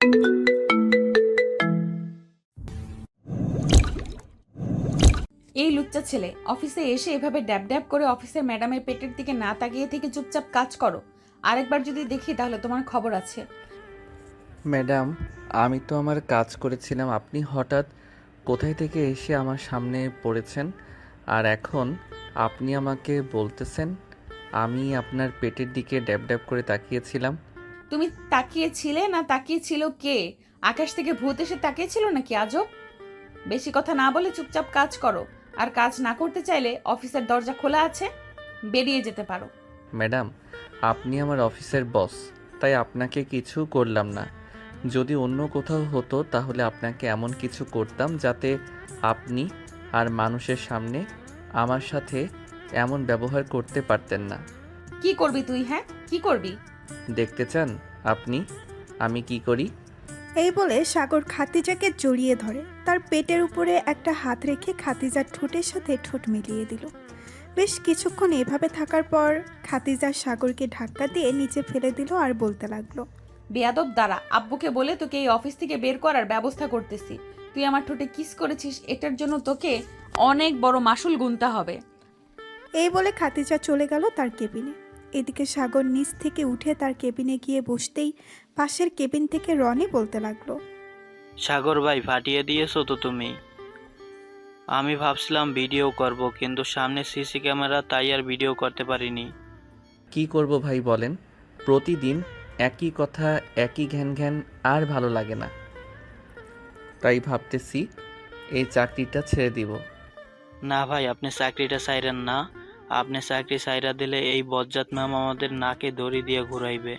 এই লুচ্চা ছেলে, অফিসে এসে এভাবে ড্যাব ড্যাব করে অফিসের ম্যাডামের পেটের দিকে না তাকিয়ে থেকে চুপচাপ কাজ করো। আরেকবার যদি দেখি তাহলে তোমার খবর আছে। ম্যাডাম, আমি তো আমার কাজ করেছিলাম, আপনি হঠাৎ কোথায় থেকে এসে আমার সামনে পড়েছেন, আর এখন আপনি আমাকে বলতেছেন আমি আপনার পেটের দিকে ড্যাব ড্যাব করে তাকিয়েছিলাম। তুমি তাকিয়েছিলে না তাকিয়েছিল কে? আকাশ থেকে ভূত এসে তাকিয়েছিল নাকি আজব? বেশি কথা না বলে চুপচাপ কাজ করো। আর কাজ না করতে চাইলে অফিসের দরজা খোলা আছে, বেরিয়ে যেতে পারো। ম্যাডাম, আপনি আমার অফিসের বস, তাই আপনাকে কিছু করলাম না। যদি অন্য কোথাও হতো তাহলে আপনাকে এমন কিছু করতাম যাতে আপনি আর মানুষের সামনে আমার সাথে এমন ব্যবহার করতে পারতেন না। কি করবি তুই? হ্যাঁ, কি করবি? দেখতে চান আপনি আমি কি করি? এই বলে সাগর খাতিজাকে জড়িয়ে ধরে, তার পেটের উপরে একটা হাত রেখে খাতিজার ঠোঁটের সাথে ঠোঁট মিলিয়ে দিল। বেশ কিছুক্ষণ এভাবে থাকার পর খাতিজা সাগরকে ধাক্কা দিয়ে নিচে ফেলে দিল আর বলতে লাগলো, বেয়াদব, দাঁড়া, আব্বুকে বলে তোকে এই অফিস থেকে বের করার ব্যবস্থা করতেছি। তুই আমার ঠোঁটে কিস করেছিস, এটার জন্য তোকে অনেক বড় মাসুল গুনতে হবে। এই বলে খাতিজা চলে গেল তার কেবিনে। এদিকে সাগর নিচ থেকে উঠে তার কেবিনে গিয়ে বসতেই পাশের কেবিন থেকে রনি বলতে লাগলো, সাগর ভাই, ফাটিয়ে দিয়েছো তো তুমি। আমি ভাবছিলাম ভিডিও করব, কিন্তু সামনে সিসি ক্যামেরা, তাই আর ভিডিও করতে পারিনি। কি করব ভাই বলেন, প্রতিদিন একই কথা, একই ঘ্যান ঘ্যান, আর ভালো লাগে না। তাই ভাবতেছি এই চাকরিটা ছেড়ে দিব। না ভাই, আপনি চাকরিটা ছাইরেন না। আপনি চাকরি ছাইরা দিলে এই বজ্জাত ম্যাম আমাদের নাকে দড়ি দিয়ে ঘুরাইবে।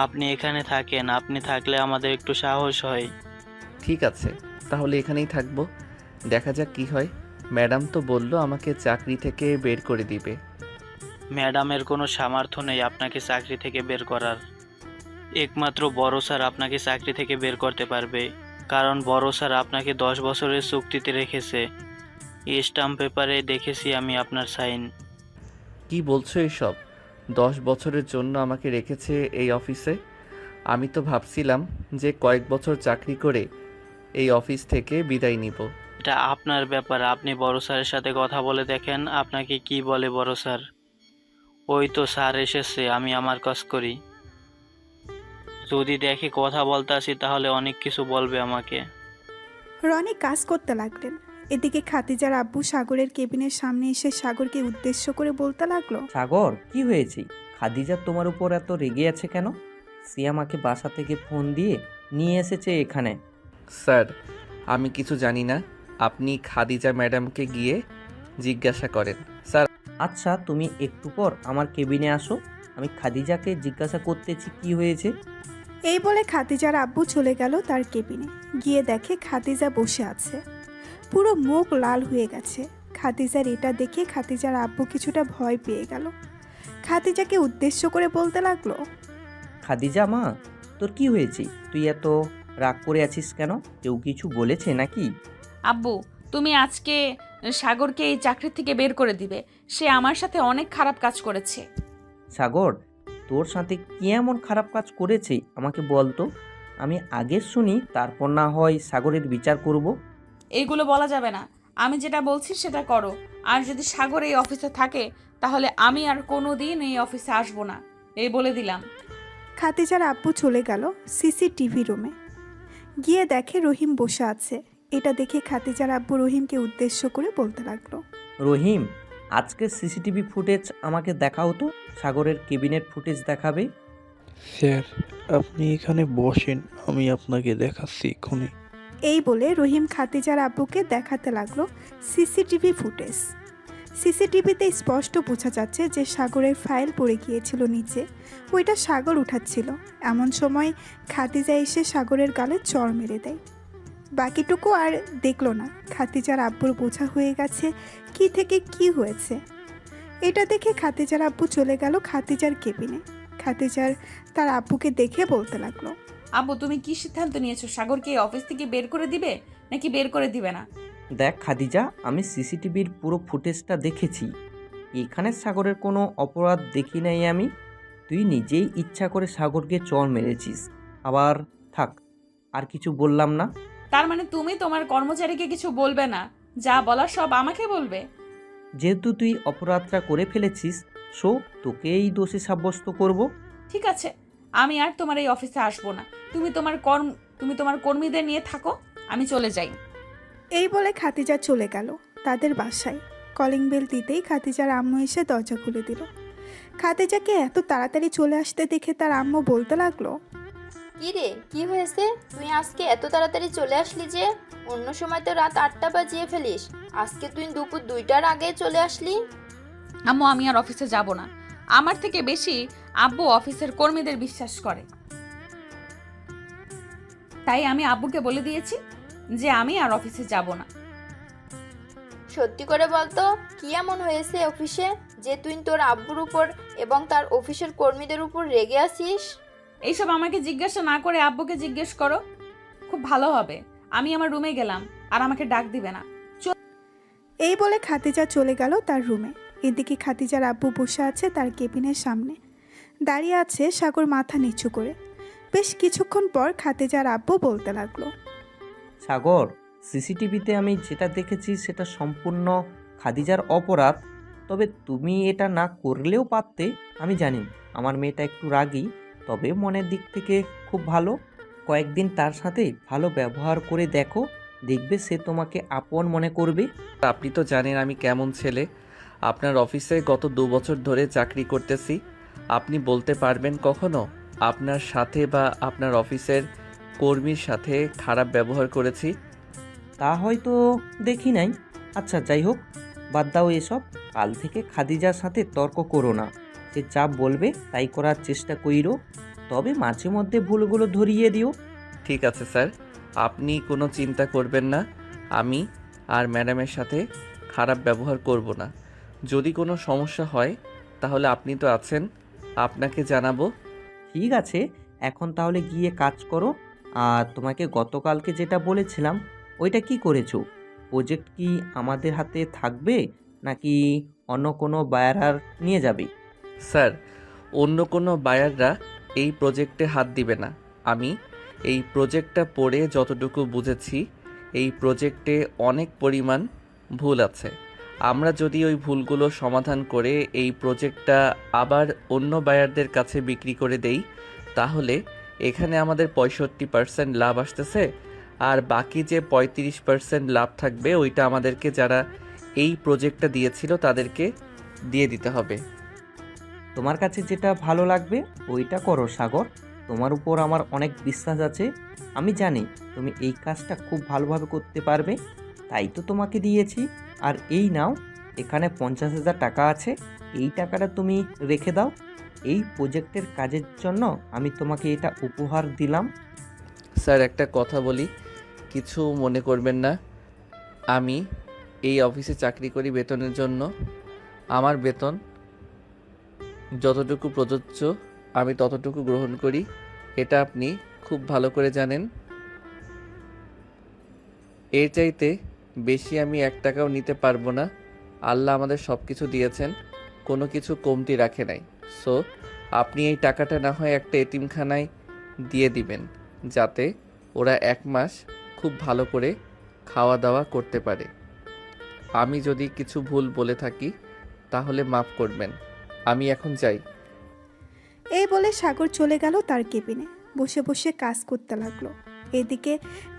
আপনি এখানে থাকেন, আপনি থাকলে আমাদের একটু সাহস হয়। ঠিক আছে, তাহলে এখানেই থাকবো, দেখা যাক কি হয়। ম্যাডাম তো বলল আমাকে চাকরি থেকে বের করে দিবে। ম্যাডামের কোনো সামর্থ্য নেই আপনাকে চাকরি থেকে বের করার। একমাত্র বড় স্যার আপনাকে চাকরি থেকে বের করতে পারবে, কারণ বড় স্যার আপনাকে 10 বছরের চুক্তিতে রেখেছে। স্টাম্প পেপারে দেখেছি আমি আপনার সাইন। কি বলছো এসব? 10 বছরের জন্য আমাকে রেখেছে এই অফিসে? আমি তো ভাবছিলাম যে কয়েক বছর চাকরি করে এই অফিস থেকে বিদায় নিব। এটা আপনার ব্যাপার, আপনি বড় স্যারের সাথে কথা বলে দেখেন আপনাকে কি বলে বড় স্যার। ওই তো স্যার এসেছে, আমি আমার কাজ করি। যদি দেখে কথা বলতে আসি তাহলে অনেক কিছু বলবে আমাকে। রনি কাজ করতে লাগলেন। এদিকে খাতিজার আব্বু সাগরের কেবিনের সামনে এসে সাগরকে উদ্দেশ্য করে বলতে লাগলো, সাগর, কি হয়েছে? খাদিজা তোমার উপর এত রেগে আছে কেন? সে আমাকে বাসা থেকে ফোন দিয়ে নিয়ে এসেছে এখানে। স্যার, আমি কিছু জানি না, আপনি খাদিজা ম্যাডামকে গিয়ে জিজ্ঞাসা করেন। স্যার, আচ্ছা, তুমি একটু পর আমার কেবিনে আসো, আমি খাদিজাকে জিজ্ঞাসা করতেছি কি হয়েছে। এই বলে খাতিজার আব্বু চলে গেল তার কেবিনে। গিয়ে দেখে খাতিজা বসে আছে, পুরো মুখ লাল হয়ে গেছে। খাতিজার এটা দেখে খাতিজার আব্বু কিছুটা ভয় পেয়ে গেল। খাতিজাকে উদ্দেশ্য করে বলতে লাগলো, খাদিজা মা, তোর কি হয়েছে? তুই এত রাগ করে আছিস কেন? কেউ কিছু বলেছে নাকি? আব্বু, তুমি আজকে সাগরকে এই চাকরি থেকে বের করে দিবে। সে আমার সাথে অনেক খারাপ কাজ করেছে। সাগর, তোর সাথে কি এমন খারাপ কাজ করেছে আমাকে বল তো, আমি আগে শুনি, তারপর না হয় সাগরের বিচার করব। এইগুলো বলা যাবে না। আমি যেটা বলছি সেটা করো। আর যদি সাগর এই অফিসে থাকে তাহলে আমি আর কোনো দিন এই অফিসে আসবো না, এই বলে দিলাম। খাতিজার আব্বু চলে গেল সিসিটিভি রুমে। গিয়ে দেখে রহিম বসে আছে। এটা দেখে খাতিজার আব্বু রহিমকে উদ্দেশ্য করে বলতে লাগলো, রহিম, আজকে সিসিটিভি ফুটেজ আমাকে দেখাও তো। সাগরের কেবিনেট ফুটেজ দেখাবে? স্যার, আপনি এখানে বসেন, আমি আপনাকে দেখাচ্ছি এক্ষুনি। এই বলে রহিম খাতিজার আব্বুকে দেখাতে লাগলো সিসিটিভি ফুটেজ। সিসিটিভিতে স্পষ্ট বোঝা যাচ্ছে যে সাগরের ফাইল পড়ে গিয়েছিল নিচে, ওইটা সাগর উঠাচ্ছিল। এমন সময় খাতিজা এসে সাগরের গালে চড় মেরে দেয়। বাকিটুকু আর দেখলো না। খাতিজার আব্বুর বোঝা হয়ে গেছে কি থেকে কি হয়েছে। এটা দেখে খাতিজার আব্বু চলে গেল খাতিজার কেবিনে। খাতিজার তার আব্বুকে দেখে বলতে লাগলো, আব্বু, তুমি কি সিদ্ধান্ত নিয়েছো? সাগরকে এই অফিস থেকে বের করে দিবে নাকি বের করে দিবে না? দেখ খাদিজা, আমি সিসিটিভির পুরো ফুটেজটা দেখেছি। এখানে সাগরের কোনো অপরাধ দেখি নাই আমি। তুই নিজেই ইচ্ছা করে সাগরকে চড় মেরেছিস, আবার থাক, আর কিছু বললাম না। তার মানে তুমি তোমার কর্মচারীকে কিছু বলবে না, যা বলার সব আমাকে বলবে? যেহেতু তুই অপরাধটা করে ফেলেছিস, সো তোকেই দোষী সাব্যস্ত করব। ঠিক আছে, আমি আর তোমার এই অফিসে আসবো না। তুমি তোমার কর্মীদের নিয়ে থাকো, আমি চলে যাই। এই বলে খাতিজা চলে গেল তাদের বাসায়। কলিং বেল দিতেই খাতিজার আম্মু এসে দরজা খুলে দিল। খাতিজাকে এত তাড়াতাড়ি চলে আসতে দেখে তার আম্মু বলতে লাগলো, কি রে, কি হয়েছে? তুই আজকে এত তাড়াতাড়ি চলে আসলি যে? অন্য সময় তো রাত 8টা বাজিয়ে ফেলিস, আজকে তুই দুপুর 2টার আগে চলে আসলি। আম্মু, আমি আর অফিসে যাব না। আমার থেকে বেশি আব্বু অফিসের কর্মীদের বিশ্বাস করে। তাই আমি আব্বুকে বলে দিয়েছি যে আমি আর অফিসে যাব না। সত্যি করে বলতো, কি এমন হয়েছে অফিসে যে তুই তোর আব্বুর উপর এবং তার অফিসের কর্মীদের উপর রেগে আছিস? এইসব আমাকে জিজ্ঞাসা না করে আব্বুকে জিজ্ঞেস করো, খুব ভালো হবে। আমি আমার রুমে গেলাম, আর আমাকে ডাক দিবে না। এই বলে খাতিজা চলে গেল তার রুমে। এদিকে খাতিজার আব্বু বসে আছে তার কেবিনের সামনে, দাঁড়িয়ে আছে সাগর মাথা নিচু করে। বেশ কিছুক্ষণ পর খাতিজার আব্বু বলতে লাগলো, সাগর, সিসিটিভিতে আমি যেটা দেখেছি সেটা সম্পূর্ণ খাদিজার অপরাধ। তবে তুমি এটা না করলেও পারতে। আমি জানি আমার মেয়েটা একটু রাগী, তবে মনের দিক থেকে খুব ভালো। কয়েকদিন তার সাথে ভালো ব্যবহার করে দেখো, দেখবে সে তোমাকে আপন মনে করবে। আপনি তো জানেন আমি কেমন ছেলে। আপনার অফিসে গত 2 বছর ধরে চাকরি করতেছি। আপনি বলতে পারবেন কখনো আপনার সাথে বা আপনার অফিসের কর্মীর সাথে খারাপ ব্যবহার করেছি? তা হয়তো দেখি নাই। আচ্ছা, যাই হোক, বাদ দাও এসব। কাল থেকে খাদিজার সাথে তর্ক করো না। সে যা বলবে তাই করার চেষ্টা কইরো, তবে মাঝে মধ্যে ভুলগুলো ধরিয়ে দিও। ঠিক আছে স্যার, আপনি কোনো চিন্তা করবেন না। আমি আর ম্যাডামের সাথে খারাপ ব্যবহার করব না। যদি কোনো সমস্যা হয় তাহলে আপনি তো আছেন, আপনাকে জানাবো। ঠিক আছে, এখন তাহলে গিয়ে কাজ করো। আর তোমাকে গতকালকে যেটা বলেছিলাম ওইটা কি করেছো? প্রজেক্ট কি আমাদের হাতে থাকবে নাকি অন্য কোনো বায়ার নিয়ে যাবে? স্যার, অন্য কোনো বায়াররা এই প্রজেক্টে হাত দিবে না। আমি এই প্রজেক্টটা পড়ে যতটুকু বুঝেছি, এই প্রজেক্টে অনেক পরিমাণ ভুল আছে। আমরা যদি ওই ভুলগুলো সমাধান করে এই প্রজেক্টটা আবার অন্য বায়ারদের কাছে বিক্রি করে দেই, তাহলে এখানে আমাদের 65% লাভ আসতেছে, আর বাকি যে 35% লাভ থাকবে ওইটা আমাদেরকে যারা এই প্রজেক্টটা দিয়েছিল তাদেরকে দিয়ে দিতে হবে। তোমার কাছে যেটা ভালো লাগবে ওইটা করো সাগর। তোমার উপর আমার অনেক বিশ্বাস আছে। আমি জানি তুমি এই কাজটা খুব ভালোভাবে করতে পারবে, তাই তো তোমাকে দিয়েছি। আর এই নাও, এখানে 50,000 টাকা আছে। এই টাকাটা তুমি রেখে দাও। এই প্রজেক্টের কাজের জন্য আমি তোমাকে এটা উপহার দিলাম। স্যার, একটা কথা বলি, কিছু মনে করবেন না। আমি এই অফিসে চাকরি করি বেতনের জন্য। আমার বেতন যতটুকু প্রযোজ্য আমি ততটুকু গ্রহণ করি, এটা আপনি খুব ভালো করে জানেন। এর চাইতে বেশি আমি 1 টাকাও নিতে পারবো না। আল্লাহ আমাদের সব কিছু দিয়েছেন, কোনো কিছু কমতি রাখে নাই। সো আপনি এই টাকাটা না হয় একটা এতিমখানায় দিয়ে দিবেন, যাতে ওরা 1 মাস খুব ভালো করে খাওয়া দাওয়া করতে পারে। আমি যদি কিছু ভুল বলে থাকি তাহলে মাফ করবেন। আমি এখন যাই। এই বলে সাগর চলে গেল তার কেবিনে। বসে বসে কাজ করতে লাগলো। এদিকে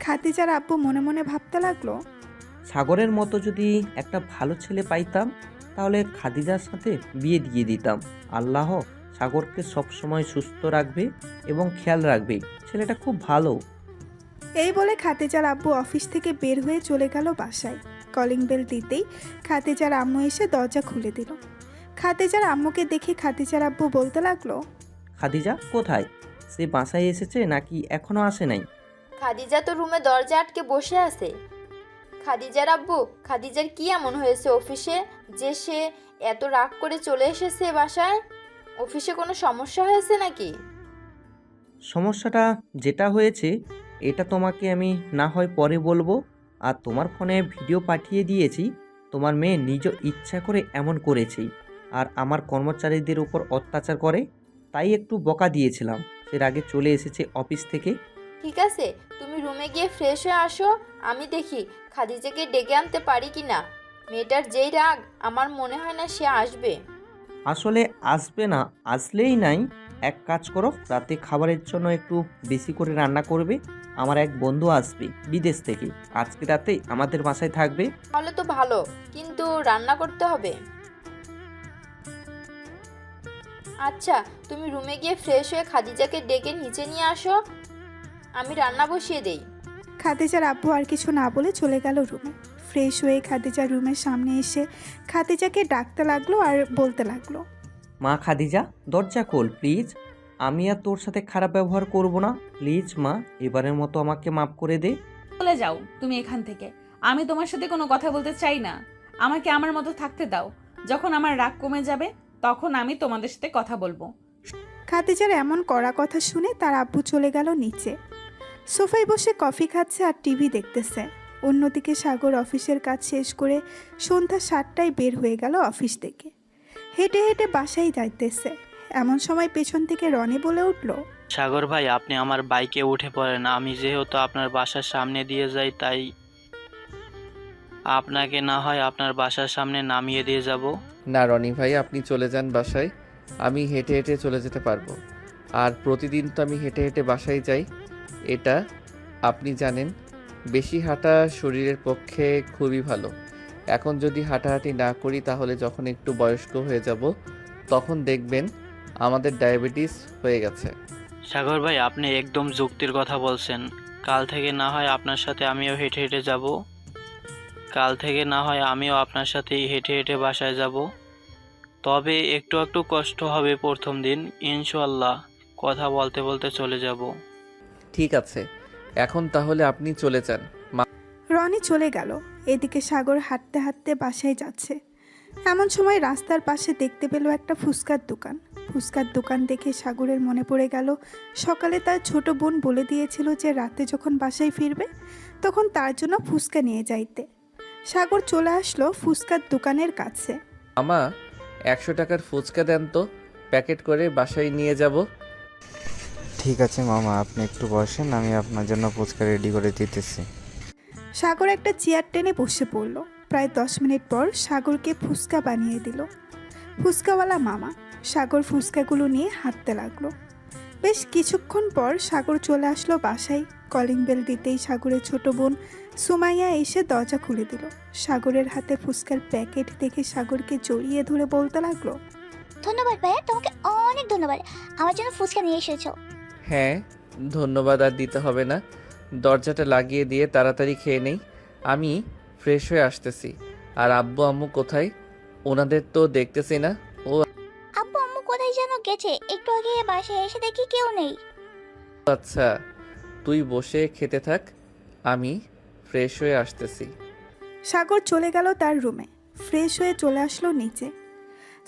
খাতিজার আব্বু মনে মনে ভাবতে লাগলো, সাগরের মতো যদি একটা ভালো ছেলে পাইতাম তাহলে খাদিজার সাথে বিয়ে দিয়ে দিতাম। আল্লাহ সাগরকে সবসময় সুস্থ রাখবে এবং খেয়াল রাখবে। ছেলেটা খুব ভালো। এই বলে খাতিজার আব্বু অফিস থেকে বের হয়ে চলে গেল বাসায়। কলিং বেল দিতেই খাতিজার আম্মু এসে দরজা খুলে দিল। খাতিজার আম্মুকে দেখে খাতিজার আব্বু বলতে লাগলো, খাদিজা কোথায়? সে বাসায় এসেছে নাকি এখনো আসে নাই? খাদিজা তো রুমে দরজা আটকে বসে আছে। খাদিজার আব্বু, খাদিজার কি এমন হয়েছে অফিসে যে সে এত রাগ করে চলে এসেছে বাসায়? অফিসে কোনো সমস্যা হয়েছে নাকি? সমস্যাটা যেটা হয়েছে এটা তোমাকে আমি না হয় পরে বলবো। আর তোমার ফোনে ভিডিও পাঠিয়ে দিয়েছি। তোমার মেয়ে নিজ ইচ্ছা করে এমন করেছে, আর আমার কর্মচারীদের উপর অত্যাচার করে। তাই একটু বকা দিয়েছিলাম। সে আগে চলে এসেছে অফিস থেকে। ঠিক আছে, তুমি রুমে গিয়ে ফ্রেশ হয়ে আসো, আমি দেখি খাদিজাকে ডেকে আনতে পারি কি না। মেয়েটার যেই রাগ, আমার মনে হয় না সে আসবে। আসলে আসবে না, আসলেই নাই। এক কাজ করো, রাতে খাবারের জন্য একটু বেশি করে রান্না করবে। আমার এক বন্ধু আসবে বিদেশ থেকে, আজকে রাতে আমাদের বাসায় থাকবে। তাহলে তো ভালো, কিন্তু রান্না করতে হবে। আচ্ছা, তুমি রুমে গিয়ে ফ্রেশ হয়ে খাদিজাকে ডেকে নিচে নিয়ে আসো, আমি রান্না বসিয়ে দেই। খাদিজার আব্বু আর কিছু না বলে চলে গেল রুমে। ফ্রেশ হয়ে খাদিজার রুমের সামনে এসে খাদিজাকে ডাকতে লাগলো আর বলতে লাগলো, মা খাদিজা, দরজা খোল প্লিজ। আমি আর তোর সাথে খারাপ ব্যবহার করব না, প্লিজ মা, এবারের মতো আমাকে মাফ করে দে। চলে যাও তুমি এখান থেকে। আমি তোমার সাথে কোনো কথা বলতে চাই না। আমাকে আমার মতো থাকতে দাও। যখন আমার রাগ কমে যাবে তখন আমি তোমাদের সাথে কথা বলবো। খাদিজার এমন কড়া কথা শুনে তার আব্বু চলে গেল নিচে। সোফায় বসে কফি খাচ্ছে আর টিভি দেখতেছে। অন্যদিকে সাগর অফিসের কাজ শেষ করে সন্ধ্যা 7টায় বের হয়ে গেল অফিস থেকে। হেঁটে হেঁটে বাসায় যাইতেছে, এমন সময় পেছন থেকে রনি বলে উঠল, সাগর ভাই, আপনি আমার বাইকে উঠে পড়েন। আমি যেহেতু আপনার বাসার সামনে দিয়ে যাই, তাই আপনাকে না হয় আপনার বাসার সামনে নামিয়ে দিয়ে যাব। না রনি ভাই, আপনি চলে যান বাসায়, আমি হেঁটে হেঁটে চলে যেতে পারবো। আর প্রতিদিন তো আমি হেঁটে হেঁটে বাসায় যাই, এটা আপনি জানেন। বেশি হাঁটা শরীরের পক্ষে খুবই ভালো। এখন যদি হাঁটাহাঁটি না করি তাহলে যখন একটু বয়স্ক হয়ে যাব তখন দেখবেন আমাদের ডায়াবেটিস হয়ে গেছে। সাগর ভাই, আপনি একদম যুক্তির কথা বলছেন। কাল থেকে না হয় আপনার সাথে আমিও হেঁটে হেঁটে যাব। কাল থেকে না হয় আমিও আপনার সাথে হেঁটে হেঁটে বাসায় যাব। তবে একটু একটু কষ্ট হবে প্রথম দিন, ইনশাআল্লাহ কথা বলতে বলতে চলে যাব। ঠিক আছে, এখন তাহলে আপনি চলে যান। রনি চলে গেল। এদিকে সাগর হাঁটতে হাঁটতে বাসায় যাচ্ছে। এমন সময় রাস্তার পাশে দেখতে পেল একটা ফুচকার দোকান। ফুচকার দোকান দেখে সাগরের মনে পড়ে গেল সকালে তার ছোট বোন বলে দিয়েছিল যে রাতে যখন বাসায় ফিরবে তখন তার জন্য ফুচকা নিয়ে যাইতে। সাগর চলে আসলো ফুচকার দোকানের কাছে। আমা 100 টাকার ফুচকা দেন তো, প্যাকেট করে বাসায় নিয়ে যাব। ঠিক আছে মামা, আপনি একটু বসেন, আমি আপনার জন্য ফুচকা রেডি করে দিতেছি। সাগর একটা চেয়ার টেনে বসে পড়ল। প্রায় 10 মিনিট পর সাগরকে ফুচকা বানিয়ে দিল ফুচকাওয়ালা মামা। সাগর ফুচকাগুলো নিয়ে হাঁটতে লাগলো। বেশ কিছুক্ষণ পর সাগর চলে আসলো বাসায়। কলিং বেল দিতেই সাগরের ছোট বোন সুমাইয়া এসে দরজা খুলে দিল। সাগরের হাতে ফুচকার প্যাকেট দেখে সাগরকে জড়িয়ে ধরে বলতে লাগলো, ধন্যবাদ ভাইয়া, তোমাকে অনেক ধন্যবাদ, আমার জন্য ফুচকা নিয়ে এসেছো। হ্যাঁ, ধন্যবাদ আর দিতে হবে না। দরজাটা লাগিয়ে দিয়ে তাড়াতাড়ি খেয়ে নেই, আমি ফ্রেশ হয়ে আসতেছি। আর আব্বু আম্মু কোথায়? ওনাদের তো দেখতেছি না। ও আব্বু আম্মু কোথায় যেন গেছে, একটু আগে বাসায় এসে দেখি কেউ নেই। আচ্ছা, তুই বসে খেতে থাক, আমি ফ্রেশ হয়ে আসতেছি। সাগর চলে গেল তার রুমে। ফ্রেশ হয়ে চলে আসলো নিচে।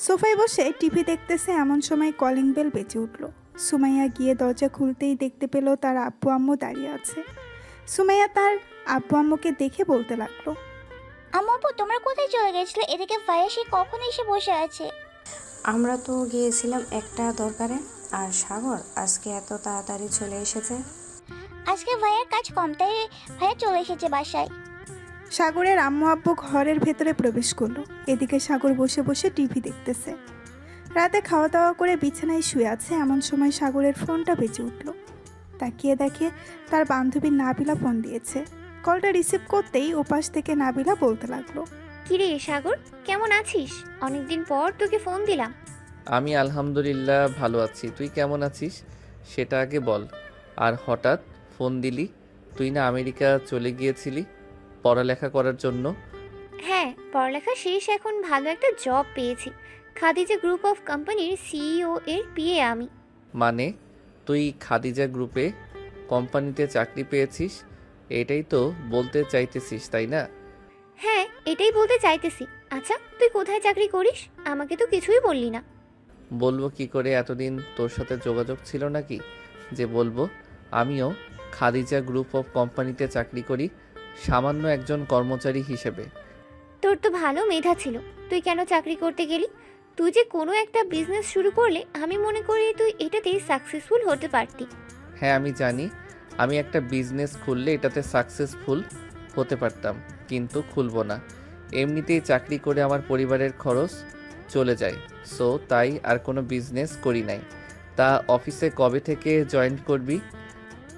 সোফায় বসে টিভি দেখতেছে, এমন সময় কলিং বেল বেজে উঠল। সুমাইয়া গিয়ে দরজা খুলতেই দেখতে পেল তার আব্বু আম্মু দাঁড়িয়ে আছে। সুমাইয়া তার আব্বু আম্মুকে দেখে বলতে লাগলো, আম্মু আব্বু তোমরা কোথায় চলে গেছিলে? এদিকে ভাইয়া সে কখন এসে বসে আছে। আমরা তো গিয়েছিলাম একটা দরকারে, আর সাগর আজকে এত তাড়াতাড়ি চলে এসেছে। আজকে ভাইয়ার কাজ কম, তাই ভাইয়া চলে এসেছে বাসায়। সাগরের আম্মু আব্বু ঘরের ভেতরে প্রবেশ করলো। এদিকে সাগর বসে বসে টিভি দেখতেছে। রাতে খাওয়া দাওয়া করে বিছানায় শুয়ে আছে। এমন সময় সাগরের ফোনটা বেজে উঠল। তাকিয়ে দেখে তার বান্ধবী নাবিলা ফোন দিয়েছে। কলটা রিসিভ করতেই ওপাশ থেকে নাবিলা বলতে লাগলো, কিরে সাগর, কেমন আছিস? অনেকদিন পর তোকে ফোন দিলাম। আমি আলহামদুলিল্লাহ ভালো আছি, তুই কেমন আছিস সেটা আগে বল। আর হঠাৎ ফোন দিলি? তুই না আমেরিকা চলে গিয়েছিলি পড়ালেখা করার জন্য? হ্যাঁ, পড়ালেখা শেষ, এখন ভালো একটা জব পেয়েছি। খাদিজা গ্রুপ অফ কোম্পানির সিইও এর পিএ আমি। মানে তুই খাদিজা গ্রুপে কোম্পানিতে চাকরি পেয়েছিস, এটাই তো বলতে চাইতেছিস তাই না? হ্যাঁ, এটাই বলতে চাইতেছি। আচ্ছা, তুই কোথায় চাকরি করিস? আমাকে তো কিছুই বললি না। বলবো কি করে, এতদিন তোর সাথে যোগাযোগ ছিল নাকি যে বলবো? আমিও খাদিজা গ্রুপ অফ কোম্পানিতে চাকরি করি, সামান্য একজন কর্মচারী হিসেবে। তোর তো ভালো মেধা ছিল, তুই কেন চাকরি করতে গেলি? তুই যে কোনো একটা বিজনেস শুরু করলে আমি মনে করি তুই এটাতেই সাকসেসফুল হতে পারতি। হ্যাঁ আমি জানি, আমি একটা বিজনেস খুললে এটাতে সাকসেসফুল হতে পারতাম, কিন্তু খুলবো না। এমনিতেই চাকরি করে আমার পরিবারের খরচ চলে যায়, সো তাই আর কোনো বিজনেস করি নাই। তা অফিসে কবে থেকে জয়েন করবি?